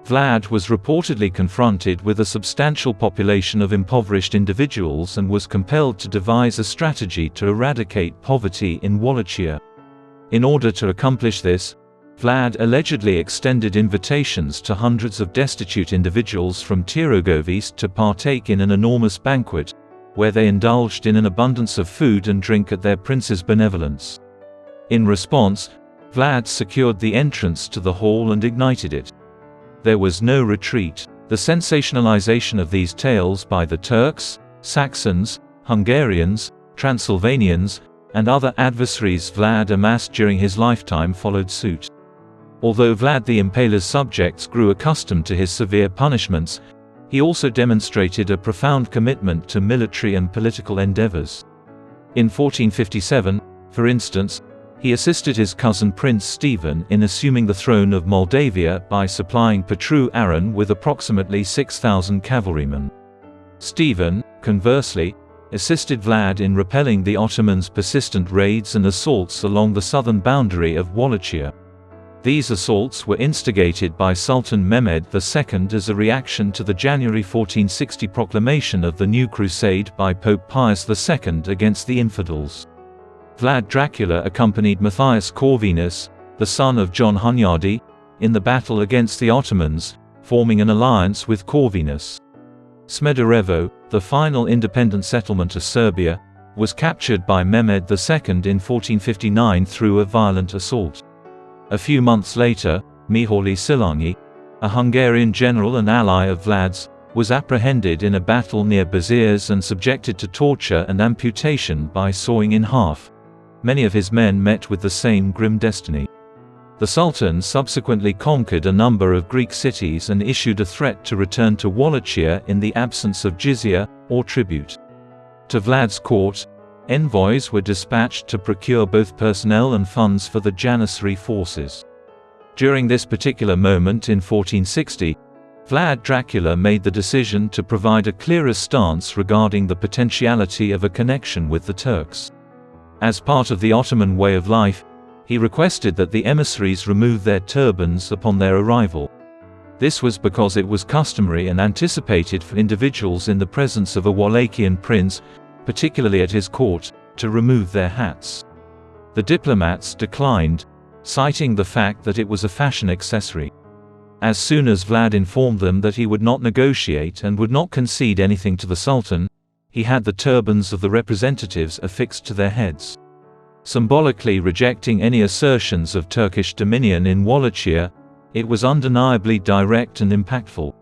S1: Vlad was reportedly confronted with a substantial population of impoverished individuals and was compelled to devise a strategy to eradicate poverty in Wallachia. In order to accomplish this, Vlad allegedly extended invitations to hundreds of destitute individuals from Tirogovice to partake in an enormous banquet, where they indulged in an abundance of food and drink at their prince's benevolence. In response, Vlad secured the entrance to the hall and ignited it. There was no retreat. The sensationalization of these tales by the Turks, Saxons, Hungarians, Transylvanians, and other adversaries Vlad amassed during his lifetime followed suit. Although Vlad the Impaler's subjects grew accustomed to his severe punishments, he also demonstrated a profound commitment to military and political endeavors. In 1457, for instance, he assisted his cousin Prince Stephen in assuming the throne of Moldavia by supplying Petru Aron with approximately 6,000 cavalrymen. Stephen, conversely, assisted Vlad in repelling the Ottomans' persistent raids and assaults along the southern boundary of Wallachia. These assaults were instigated by Sultan Mehmed II as a reaction to the January 1460 proclamation of the New Crusade by Pope Pius II against the infidels. Vlad Dracula accompanied Matthias Corvinus, the son of John Hunyadi, in the battle against the Ottomans, forming an alliance with Corvinus. Smederevo, the final independent settlement of Serbia, was captured by Mehmed II in 1459 through a violent assault. A few months later, Mihaly Silanyi, a Hungarian general and ally of Vlad's, was apprehended in a battle near Beziers and subjected to torture and amputation by sawing in half. Many of his men met with the same grim destiny. The Sultan subsequently conquered a number of Greek cities and issued a threat to return to Wallachia in the absence of jizya, or tribute. To Vlad's court, envoys were dispatched to procure both personnel and funds for the Janissary forces. During this particular moment in 1460, Vlad Dracula made the decision to provide a clearer stance regarding the potentiality of a connection with the Turks. As part of the Ottoman way of life, he requested that the emissaries remove their turbans upon their arrival. This was because it was customary and anticipated for individuals in the presence of a Wallachian prince, particularly at his court, to remove their hats. The diplomats declined, citing the fact that it was a fashion accessory. As soon as Vlad informed them that he would not negotiate and would not concede anything to the Sultan, he had the turbans of the representatives affixed to their heads. Symbolically rejecting any assertions of Turkish dominion in Wallachia, it was undeniably direct and impactful.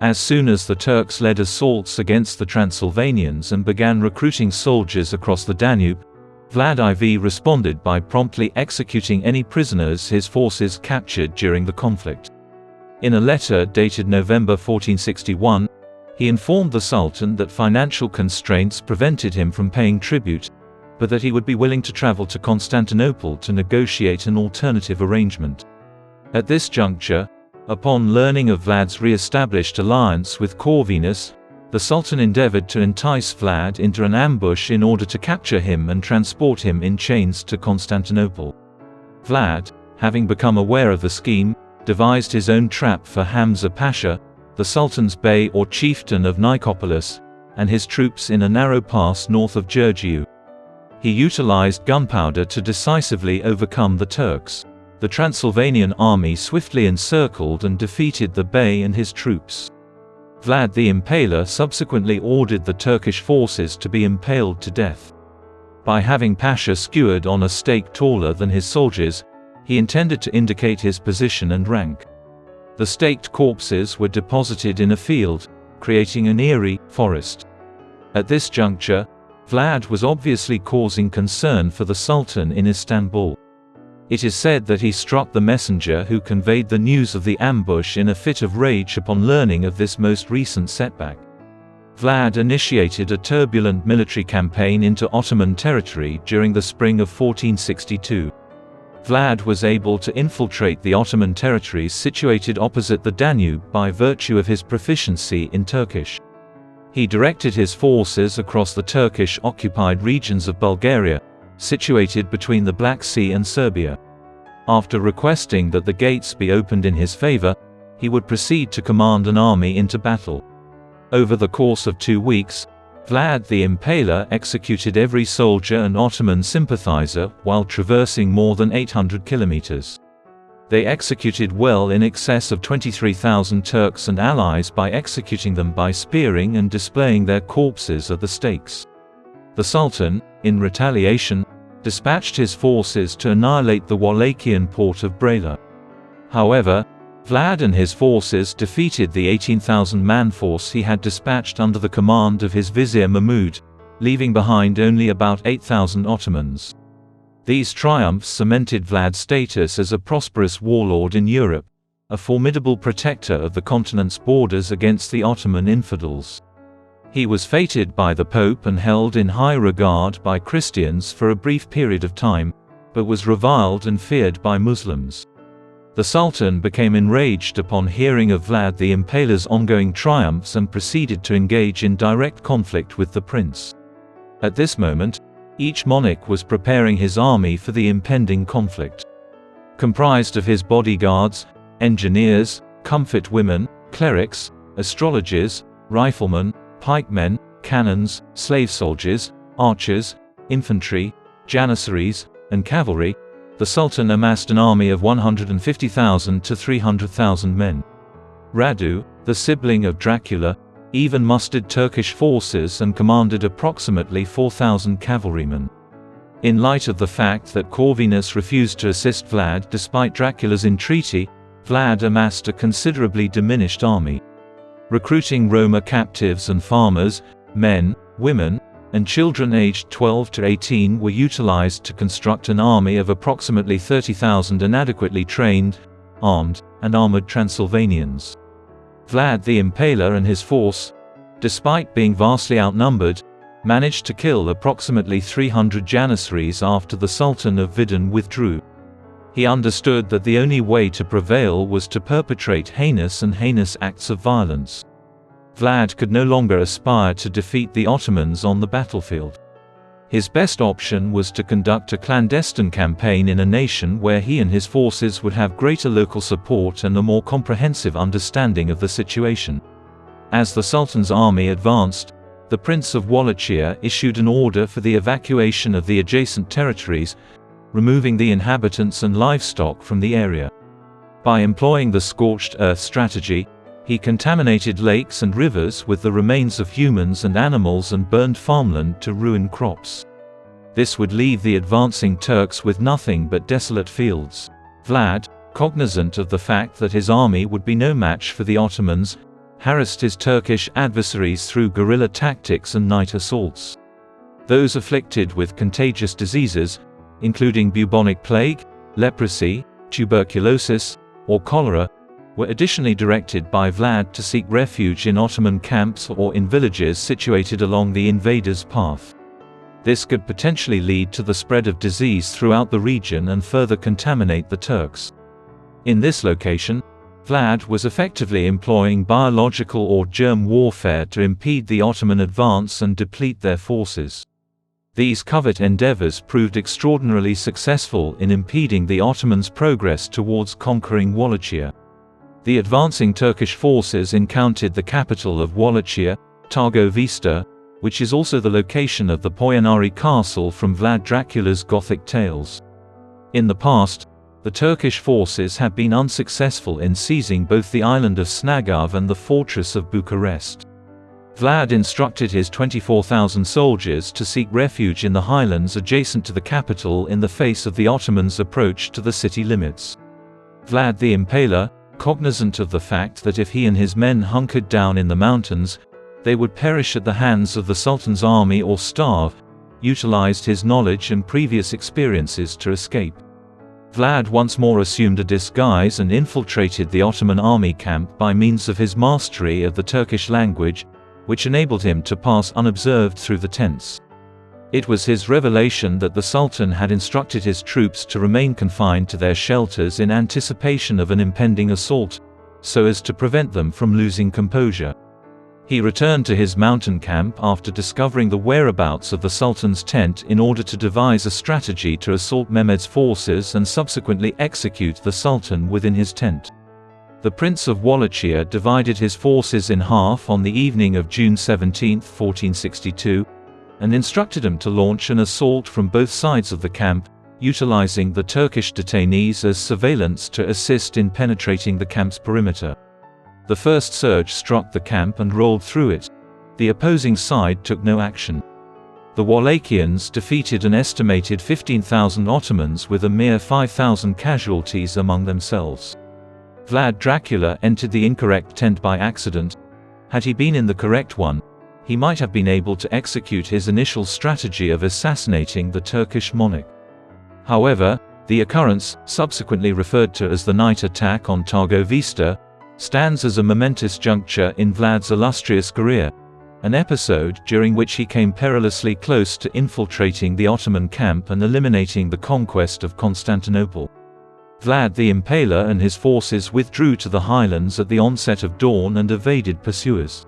S1: As soon as the Turks led assaults against the Transylvanians and began recruiting soldiers across the Danube, Vlad IV responded by promptly executing any prisoners his forces captured during the conflict. In a letter dated November 1461, he informed the Sultan that financial constraints prevented him from paying tribute, but that he would be willing to travel to Constantinople to negotiate an alternative arrangement. At this juncture, upon learning of Vlad's re-established alliance with Corvinus, the Sultan endeavored to entice Vlad into an ambush in order to capture him and transport him in chains to Constantinople. Vlad, having become aware of the scheme, devised his own trap for Hamza Pasha, the Sultan's bey or chieftain of Nicopolis, and his troops in a narrow pass north of Giurgiu. He utilized gunpowder to decisively overcome the Turks. The Transylvanian army swiftly encircled and defeated the bey and his troops. Vlad the Impaler subsequently ordered the Turkish forces to be impaled to death. By having Pasha skewered on a stake taller than his soldiers, he intended to indicate his position and rank. The staked corpses were deposited in a field, creating an eerie forest. At this juncture, Vlad was obviously causing concern for the Sultan in Istanbul. It is said that he struck the messenger who conveyed the news of the ambush in a fit of rage upon learning of this most recent setback. Vlad initiated a turbulent military campaign into Ottoman territory during the spring of 1462. Vlad was able to infiltrate the Ottoman territories situated opposite the Danube by virtue of his proficiency in Turkish. He directed his forces across the Turkish-occupied regions of Bulgaria, situated between the Black Sea and Serbia. After requesting that the gates be opened in his favor, he would proceed to command an army into battle. Over the course of 2 weeks, Vlad the Impaler executed every soldier and Ottoman sympathizer while traversing more than 800 kilometers. They executed well in excess of 23,000 Turks and allies by executing them by spearing and displaying their corpses at the stakes. The Sultan, in retaliation, dispatched his forces to annihilate the Wallachian port of Brela. However, Vlad and his forces defeated the 18,000-man force he had dispatched under the command of his vizier Mahmud, leaving behind only about 8,000 Ottomans. These triumphs cemented Vlad's status as a prosperous warlord in Europe, a formidable protector of the continent's borders against the Ottoman infidels. He was feted by the Pope and held in high regard by Christians for a brief period of time, but was reviled and feared by Muslims. The Sultan became enraged upon hearing of Vlad the Impaler's ongoing triumphs and proceeded to engage in direct conflict with the prince. At this moment, each monarch was preparing his army for the impending conflict. Comprised of his bodyguards, engineers, comfort women, clerics, astrologers, riflemen, pikemen, cannons, slave soldiers, archers, infantry, janissaries, and cavalry, the Sultan amassed an army of 150,000 to 300,000 men. Radu, the sibling of Dracula, even mustered Turkish forces and commanded approximately 4,000 cavalrymen. In light of the fact that Corvinus refused to assist Vlad despite Dracula's entreaty, Vlad amassed a considerably diminished army. Recruiting Roma captives and farmers, men, women, and children aged 12 to 18 were utilized to construct an army of approximately 30,000 inadequately trained, armed, and armored Transylvanians. Vlad the Impaler and his force, despite being vastly outnumbered, managed to kill approximately 300 janissaries after the Sultan of Vidin withdrew. He understood that the only way to prevail was to perpetrate heinous acts of violence. Vlad could no longer aspire to defeat the Ottomans on the battlefield. His best option was to conduct a clandestine campaign in a nation where he and his forces would have greater local support and a more comprehensive understanding of the situation. As the Sultan's army advanced, the Prince of Wallachia issued an order for the evacuation of the adjacent territories, removing the inhabitants and livestock from the area. By employing the scorched earth strategy, he contaminated lakes and rivers with the remains of humans and animals and burned farmland to ruin crops. This would leave the advancing Turks with nothing but desolate fields. Vlad, cognizant of the fact that his army would be no match for the Ottomans, harassed his Turkish adversaries through guerrilla tactics and night assaults. Those afflicted with contagious diseases, including bubonic plague, leprosy, tuberculosis, or cholera, were additionally directed by Vlad to seek refuge in Ottoman camps or in villages situated along the invaders' path. This could potentially lead to the spread of disease throughout the region and further contaminate the Turks. In this location, Vlad was effectively employing biological or germ warfare to impede the Ottoman advance and deplete their forces. These covert endeavors proved extraordinarily successful in impeding the Ottomans' progress towards conquering Wallachia. The advancing Turkish forces encountered the capital of Wallachia, Targovista, which is also the location of the Poyanari castle from Vlad Dracula's Gothic tales. In the past, the Turkish forces had been unsuccessful in seizing both the island of Snagav and the fortress of Bucharest. Vlad instructed his 24,000 soldiers to seek refuge in the highlands adjacent to the capital in the face of the Ottomans' approach to the city limits. Vlad the Impaler, cognizant of the fact that if he and his men hunkered down in the mountains, they would perish at the hands of the Sultan's army or starve, utilized his knowledge and previous experiences to escape. Vlad once more assumed a disguise and infiltrated the Ottoman army camp by means of his mastery of the Turkish language, which enabled him to pass unobserved through the tents. It was his revelation that the Sultan had instructed his troops to remain confined to their shelters in anticipation of an impending assault, so as to prevent them from losing composure. He returned to his mountain camp after discovering the whereabouts of the Sultan's tent in order to devise a strategy to assault Mehmed's forces and subsequently execute the Sultan within his tent. The Prince of Wallachia divided his forces in half on the evening of June 17, 1462, and instructed them to launch an assault from both sides of the camp, utilizing the Turkish detainees as surveillance to assist in penetrating the camp's perimeter. The first surge struck the camp and rolled through it. The opposing side took no action. The Wallachians defeated an estimated 15,000 Ottomans with a mere 5,000 casualties among themselves. Vlad Dracula entered the incorrect tent by accident. Had he been in the correct one, he might have been able to execute his initial strategy of assassinating the Turkish monarch. However, the occurrence, subsequently referred to as the night attack on Targovista, stands as a momentous juncture in Vlad's illustrious career, an episode during which he came perilously close to infiltrating the Ottoman camp and eliminating the conquest of Constantinople. Vlad the Impaler and his forces withdrew to the highlands at the onset of dawn and evaded pursuers.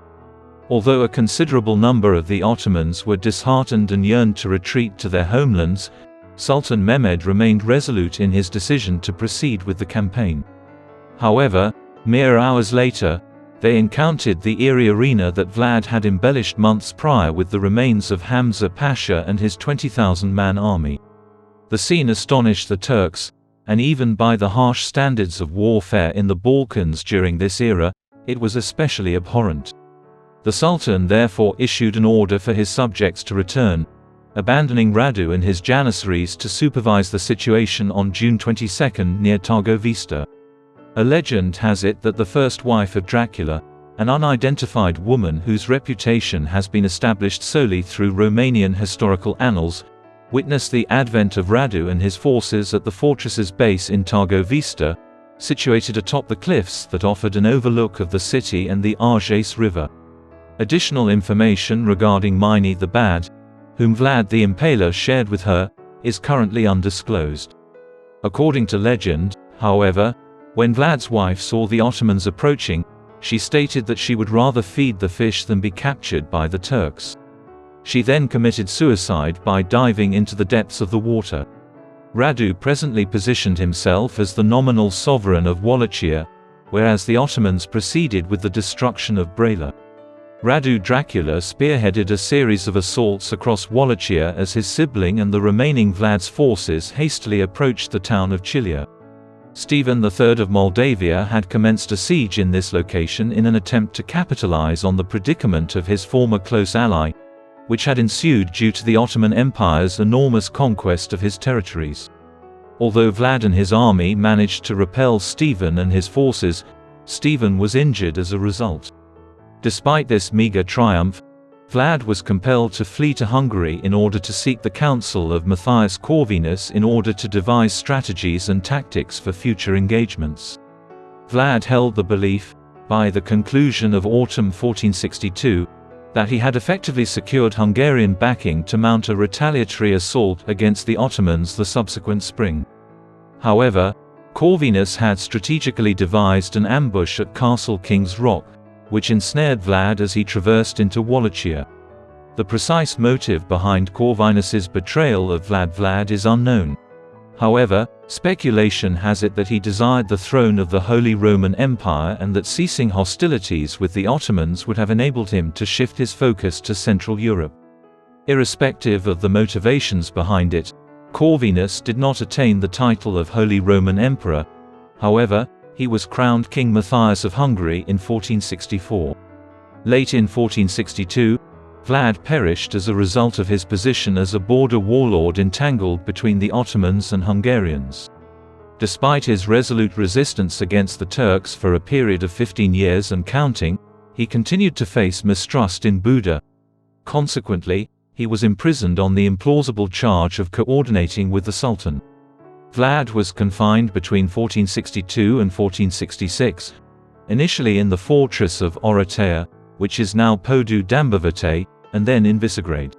S1: Although a considerable number of the Ottomans were disheartened and yearned to retreat to their homelands, Sultan Mehmed remained resolute in his decision to proceed with the campaign. However, mere hours later, they encountered the eerie arena that Vlad had embellished months prior with the remains of Hamza Pasha and his 20,000-man army. The scene astonished the Turks, and even by the harsh standards of warfare in the Balkans during this era, it was especially abhorrent. The Sultan therefore issued an order for his subjects to return, abandoning Radu and his janissaries to supervise the situation on June 22 near Targovista. A legend has it that the first wife of Dracula, an unidentified woman whose reputation has been established solely through Romanian historical annals, witnessed the advent of Radu and his forces at the fortress's base in Targovista, situated atop the cliffs that offered an overlook of the city and the Argeș River. Additional information regarding Mine the Bad, whom Vlad the Impaler shared with her, is currently undisclosed. According to legend, however, when Vlad's wife saw the Ottomans approaching, she stated that she would rather feed the fish than be captured by the Turks. She then committed suicide by diving into the depths of the water. Radu presently positioned himself as the nominal sovereign of Wallachia, whereas the Ottomans proceeded with the destruction of Brela. Radu Dracula spearheaded a series of assaults across Wallachia as his sibling and the remaining Vlad's forces hastily approached the town of Chilia. Stephen III of Moldavia had commenced a siege in this location in an attempt to capitalize on the predicament of his former close ally, which had ensued due to the Ottoman Empire's enormous conquest of his territories. Although Vlad and his army managed to repel Stephen and his forces, Stephen was injured as a result. Despite this meager triumph, Vlad was compelled to flee to Hungary in order to seek the counsel of Matthias Corvinus in order to devise strategies and tactics for future engagements. Vlad held the belief, by the conclusion of autumn 1462, that he had effectively secured Hungarian backing to mount a retaliatory assault against the Ottomans the subsequent spring. However, Corvinus had strategically devised an ambush at Castle King's Rock, which ensnared Vlad as he traversed into Wallachia. The precise motive behind Corvinus's betrayal of Vlad is unknown. However, speculation has it that he desired the throne of the Holy Roman Empire and that ceasing hostilities with the Ottomans would have enabled him to shift his focus to Central Europe. Irrespective of the motivations behind it, Corvinus did not attain the title of Holy Roman Emperor. However, he was crowned King Matthias of Hungary in 1464. Late in 1462, Vlad perished as a result of his position as a border warlord entangled between the Ottomans and Hungarians. Despite his resolute resistance against the Turks for a period of 15 years and counting, he continued to face mistrust in Buda. Consequently, he was imprisoned on the implausible charge of coordinating with the Sultan. Vlad was confined between 1462 and 1466, initially in the fortress of Oratea, which is now Podu Dambavate, and then in Visegrad.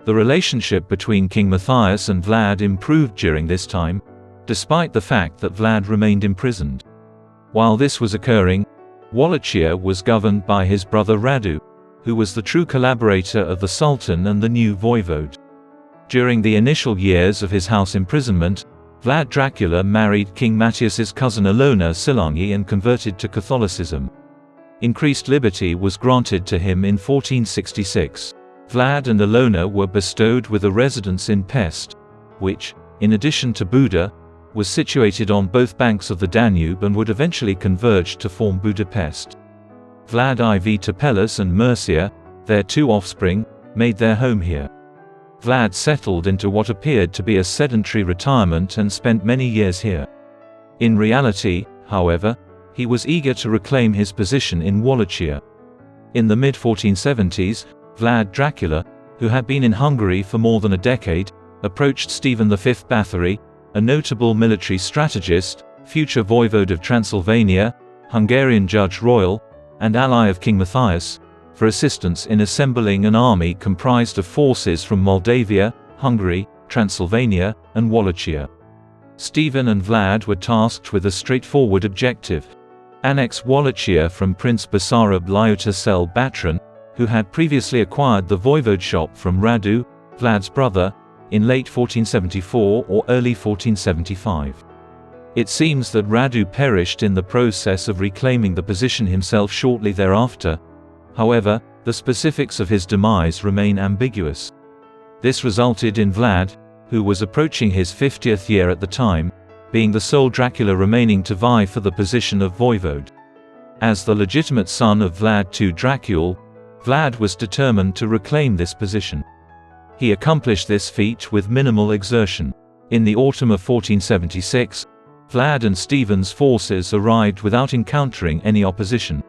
S1: The relationship between King Matthias and Vlad improved during this time, despite the fact that Vlad remained imprisoned. While this was occurring, Wallachia was governed by his brother Radu, who was the true collaborator of the Sultan and the new voivode. During the initial years of his house imprisonment, Vlad Dracula married King Matthias's cousin Ilona Silangi and converted to Catholicism. Increased liberty was granted to him in 1466. Vlad and Ilona were bestowed with a residence in Pest, which, in addition to Buda, was situated on both banks of the Danube and would eventually converge to form Budapest. Vlad IV Tepelus and Mercia, their two offspring, made their home here. Vlad settled into what appeared to be a sedentary retirement and spent many years here. In reality, however, he was eager to reclaim his position in Wallachia. In the mid-1470s, Vlad Dracula, who had been in Hungary for more than a decade, approached Stephen V Bathory, a notable military strategist, future voivode of Transylvania, Hungarian judge royal, and ally of King Matthias, for assistance in assembling an army comprised of forces from Moldavia, Hungary, Transylvania, and Wallachia. Stephen and Vlad were tasked with a straightforward objective: annex Wallachia from Prince Basarab Lyota Cel Batran, who had previously acquired the voivodeship from Radu, Vlad's brother, in late 1474 or early 1475. It seems that Radu perished in the process of reclaiming the position himself shortly thereafter. However, the specifics of his demise remain ambiguous. This resulted in Vlad, who was approaching his 50th year at the time, being the sole Dracula remaining to vie for the position of voivode. As the legitimate son of Vlad II Dracul, Vlad was determined to reclaim this position. He accomplished this feat with minimal exertion. In the autumn of 1476, Vlad and Stephen's forces arrived without encountering any opposition.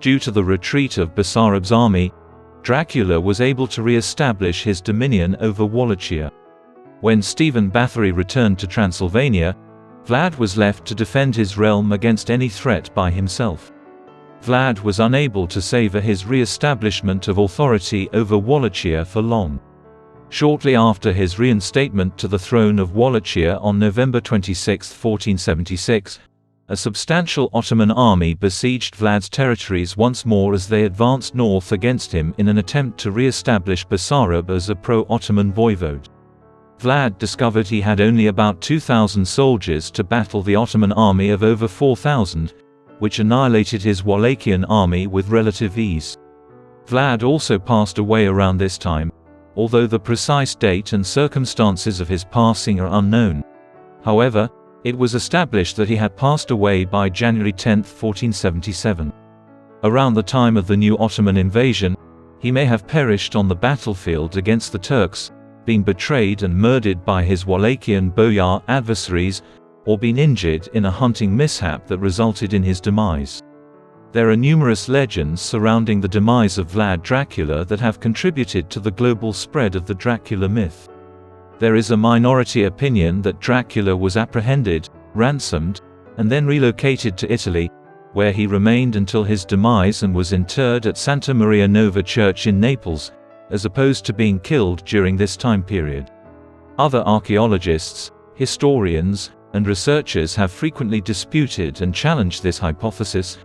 S1: Due to the retreat of Basarab's army, Dracula was able to re-establish his dominion over Wallachia. When Stephen Bathory returned to Transylvania, Vlad was left to defend his realm against any threat by himself. Vlad was unable to savor his re-establishment of authority over Wallachia for long. Shortly after his reinstatement to the throne of Wallachia on November 26, 1476, a substantial Ottoman army besieged Vlad's territories once more as they advanced north against him in an attempt to re-establish Basarab as a pro-Ottoman voivode. Vlad discovered he had only about 2,000 soldiers to battle the Ottoman army of over 4,000, which annihilated his Wallachian army with relative ease. Vlad also passed away around this time, although the precise date and circumstances of his passing are unknown. However, it was established that he had passed away by January 10, 1477. Around the time of the new Ottoman invasion, he may have perished on the battlefield against the Turks, being betrayed and murdered by his Wallachian boyar adversaries, or been injured in a hunting mishap that resulted in his demise. There are numerous legends surrounding the demise of Vlad Dracula that have contributed to the global spread of the Dracula myth. There is a minority opinion that Dracula was apprehended, ransomed, and then relocated to Italy, where he remained until his demise and was interred at Santa Maria Nova Church in Naples, as opposed to being killed during this time period. Other archaeologists, historians, and researchers have frequently disputed and challenged this hypothesis,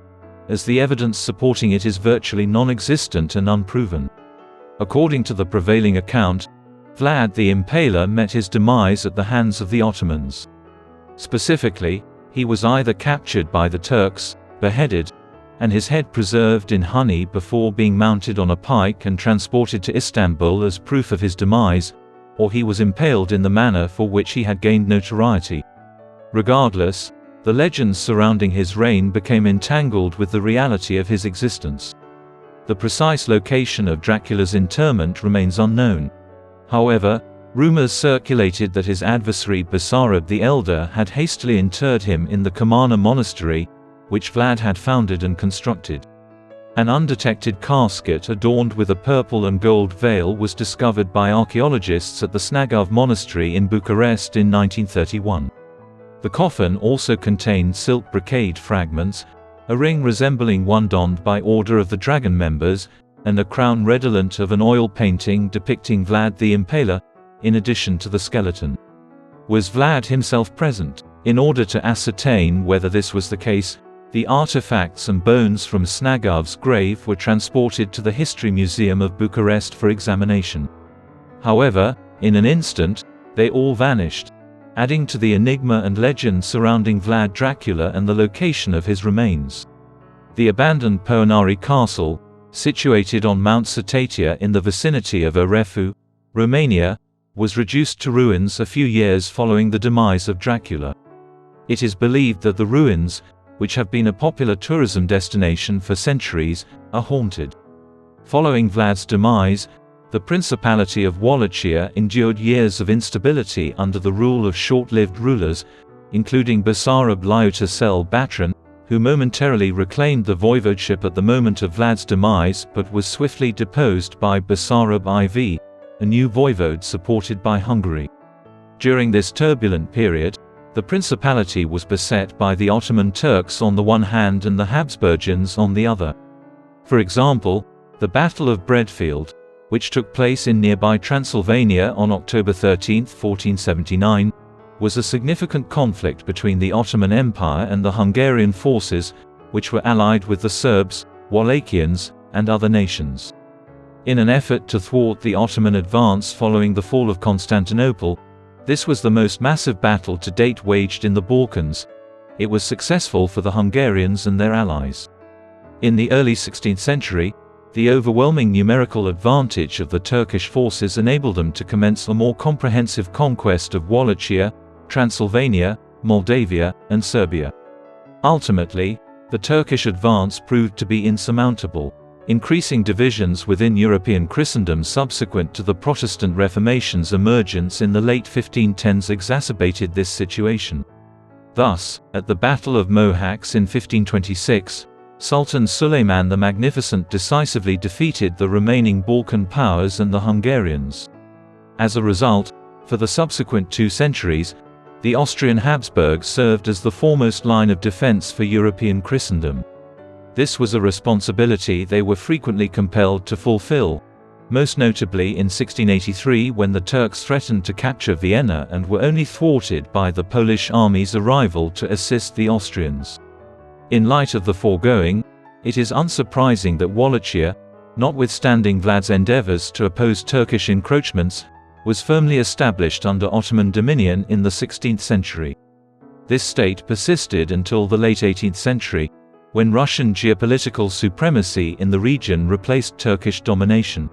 S1: as the evidence supporting it is virtually non-existent and unproven. According to the prevailing account, Vlad the Impaler met his demise at the hands of the Ottomans. Specifically, he was either captured by the Turks, beheaded, and his head preserved in honey before being mounted on a pike and transported to Istanbul as proof of his demise, or he was impaled in the manner for which he had gained notoriety. Regardless, the legends surrounding his reign became entangled with the reality of his existence. The precise location of Dracula's interment remains unknown. However, rumors circulated that his adversary Basarab the Elder had hastily interred him in the Kamana monastery, which Vlad had founded and constructed. An undetected casket adorned with a purple and gold veil was discovered by archaeologists at the Snagov monastery in Bucharest in 1931. The coffin also contained silk brocade fragments, a ring resembling one donned by order of the dragon members, and a crown redolent of an oil painting depicting Vlad the Impaler, in addition to the skeleton. Was Vlad himself present? In order to ascertain whether this was the case, the artifacts and bones from Snagov's grave were transported to the History Museum of Bucharest for examination. However, in an instant, they all vanished. adding to the enigma and legend surrounding Vlad Dracula and the location of his remains. The abandoned Poenari Castle, situated on Mount Cetatea in the vicinity of Orefu, Romania, was reduced to ruins a few years following the demise of Dracula. It is believed that the ruins, which have been a popular tourism destination for centuries, are haunted. Following Vlad's demise, the Principality of Wallachia endured years of instability under the rule of short-lived rulers, including Basarab Liutasel Batran, who momentarily reclaimed the voivodeship at the moment of Vlad's demise but was swiftly deposed by Basarab IV, a new voivode supported by Hungary. During this turbulent period, the principality was beset by the Ottoman Turks on the one hand and the Habsburgians on the other. For example, the Battle of Bredfield, which took place in nearby Transylvania on October 13, 1479, was a significant conflict between the Ottoman Empire and the Hungarian forces, which were allied with the Serbs, Wallachians, and other nations. In an effort to thwart the Ottoman advance following the fall of Constantinople, this was the most massive battle to date waged in the Balkans. It was successful for the Hungarians and their allies. In the early 16th century, the overwhelming numerical advantage of the Turkish forces enabled them to commence a more comprehensive conquest of Wallachia, Transylvania, Moldavia, and Serbia. Ultimately, the Turkish advance proved to be insurmountable. Increasing divisions within European Christendom subsequent to the Protestant Reformation's emergence in the late 1510s exacerbated this situation. Thus, at the Battle of Mohacs in 1526, Sultan Suleiman the Magnificent decisively defeated the remaining Balkan powers and the Hungarians. As a result, for the subsequent 2 centuries, the Austrian Habsburgs served as the foremost line of defense for European Christendom. This was a responsibility they were frequently compelled to fulfill, most notably in 1683 when the Turks threatened to capture Vienna and were only thwarted by the Polish army's arrival to assist the Austrians. In light of the foregoing, it is unsurprising that Wallachia, notwithstanding Vlad's endeavors to oppose Turkish encroachments, was firmly established under Ottoman dominion in the 16th century. This state persisted until the late 18th century, when Russian geopolitical supremacy in the region replaced Turkish domination.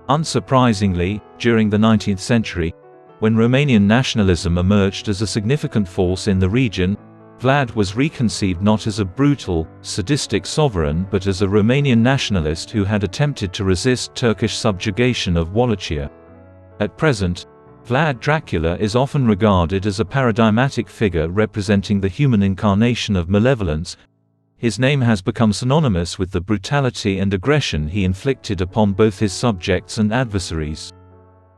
S1: Unsurprisingly, during the 19th century, when Romanian nationalism emerged as a significant force in the region, Vlad was reconceived not as a brutal, sadistic sovereign but as a Romanian nationalist who had attempted to resist Turkish subjugation of Wallachia. At present, Vlad Dracula is often regarded as a paradigmatic figure representing the human incarnation of malevolence. His name has become synonymous with the brutality and aggression he inflicted upon both his subjects and adversaries.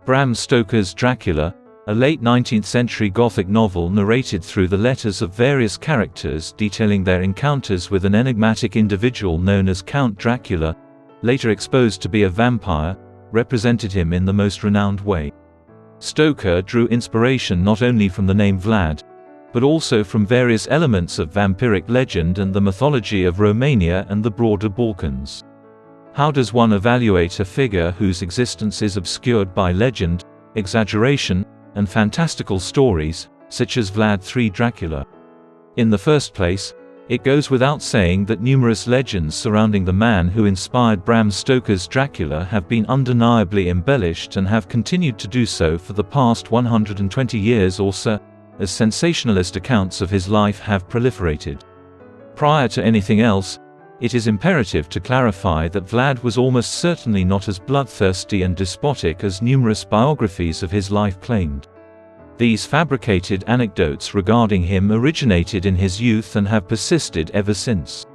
S1: Bram Stoker's Dracula, a late 19th-century Gothic novel narrated through the letters of various characters detailing their encounters with an enigmatic individual known as Count Dracula, later exposed to be a vampire, represented him in the most renowned way. Stoker drew inspiration not only from the name Vlad, but also from various elements of vampiric legend and the mythology of Romania and the broader Balkans. How does one evaluate a figure whose existence is obscured by legend, exaggeration, and fantastical stories, such as Vlad III Dracula? In the first place, it goes without saying that numerous legends surrounding the man who inspired Bram Stoker's Dracula have been undeniably embellished and have continued to do so for the past 120 years or so, as sensationalist accounts of his life have proliferated. Prior to anything else, it is imperative to clarify that Vlad was almost certainly not as bloodthirsty and despotic as numerous biographies of his life claimed. These fabricated anecdotes regarding him originated in his youth and have persisted ever since.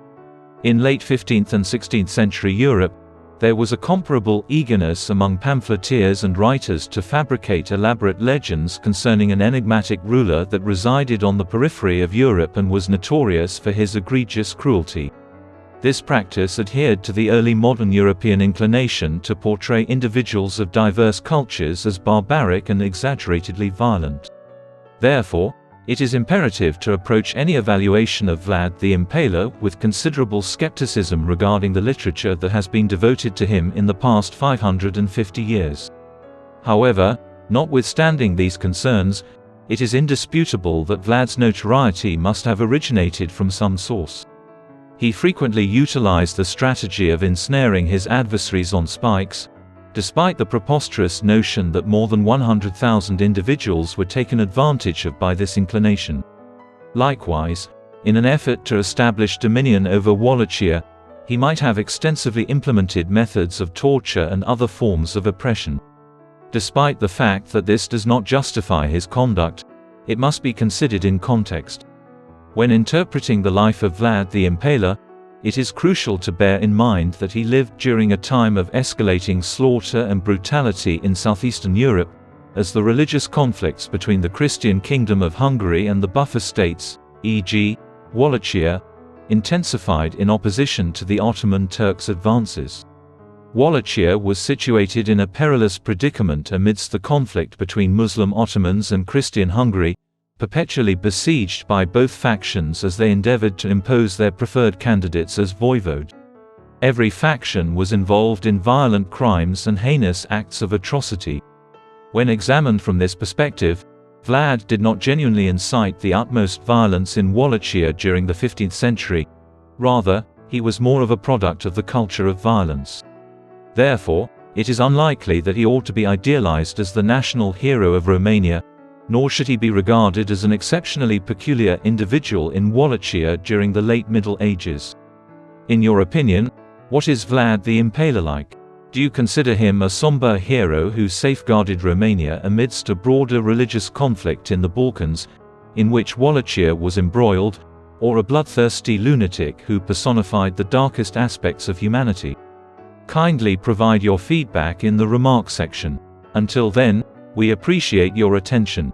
S1: In late 15th and 16th century Europe, there was a comparable eagerness among pamphleteers and writers to fabricate elaborate legends concerning an enigmatic ruler that resided on the periphery of Europe and was notorious for his egregious cruelty. This practice adhered to the early modern European inclination to portray individuals of diverse cultures as barbaric and exaggeratedly violent. Therefore, it is imperative to approach any evaluation of Vlad the Impaler with considerable skepticism regarding the literature that has been devoted to him in the past 550 years. However, notwithstanding these concerns, it is indisputable that Vlad's notoriety must have originated from some source. He frequently utilized the strategy of ensnaring his adversaries on spikes, despite the preposterous notion that more than 100,000 individuals were taken advantage of by this inclination. Likewise, in an effort to establish dominion over Wallachia, he might have extensively implemented methods of torture and other forms of oppression. Despite the fact that this does not justify his conduct, it must be considered in context. When interpreting the life of Vlad the Impaler, it is crucial to bear in mind that he lived during a time of escalating slaughter and brutality in southeastern Europe, as the religious conflicts between the Christian Kingdom of Hungary and the buffer states, e.g., Wallachia, intensified in opposition to the Ottoman Turks' advances. Wallachia was situated in a perilous predicament amidst the conflict between Muslim Ottomans and Christian Hungary, perpetually besieged by both factions as they endeavored to impose their preferred candidates as voivode. Every faction was involved in violent crimes and heinous acts of atrocity. When examined from this perspective, Vlad did not genuinely incite the utmost violence in Wallachia during the 15th century. Rather, he was more of a product of the culture of violence. Therefore, it is unlikely that he ought to be idealized as the national hero of Romania, nor should he be regarded as an exceptionally peculiar individual in Wallachia during the late Middle Ages. In your opinion, what is Vlad the Impaler like? Do you consider him a somber hero who safeguarded Romania amidst a broader religious conflict in the Balkans, in which Wallachia was embroiled, or a bloodthirsty lunatic who personified the darkest aspects of humanity? Kindly provide your feedback in the remarks section. Until then, we appreciate your attention.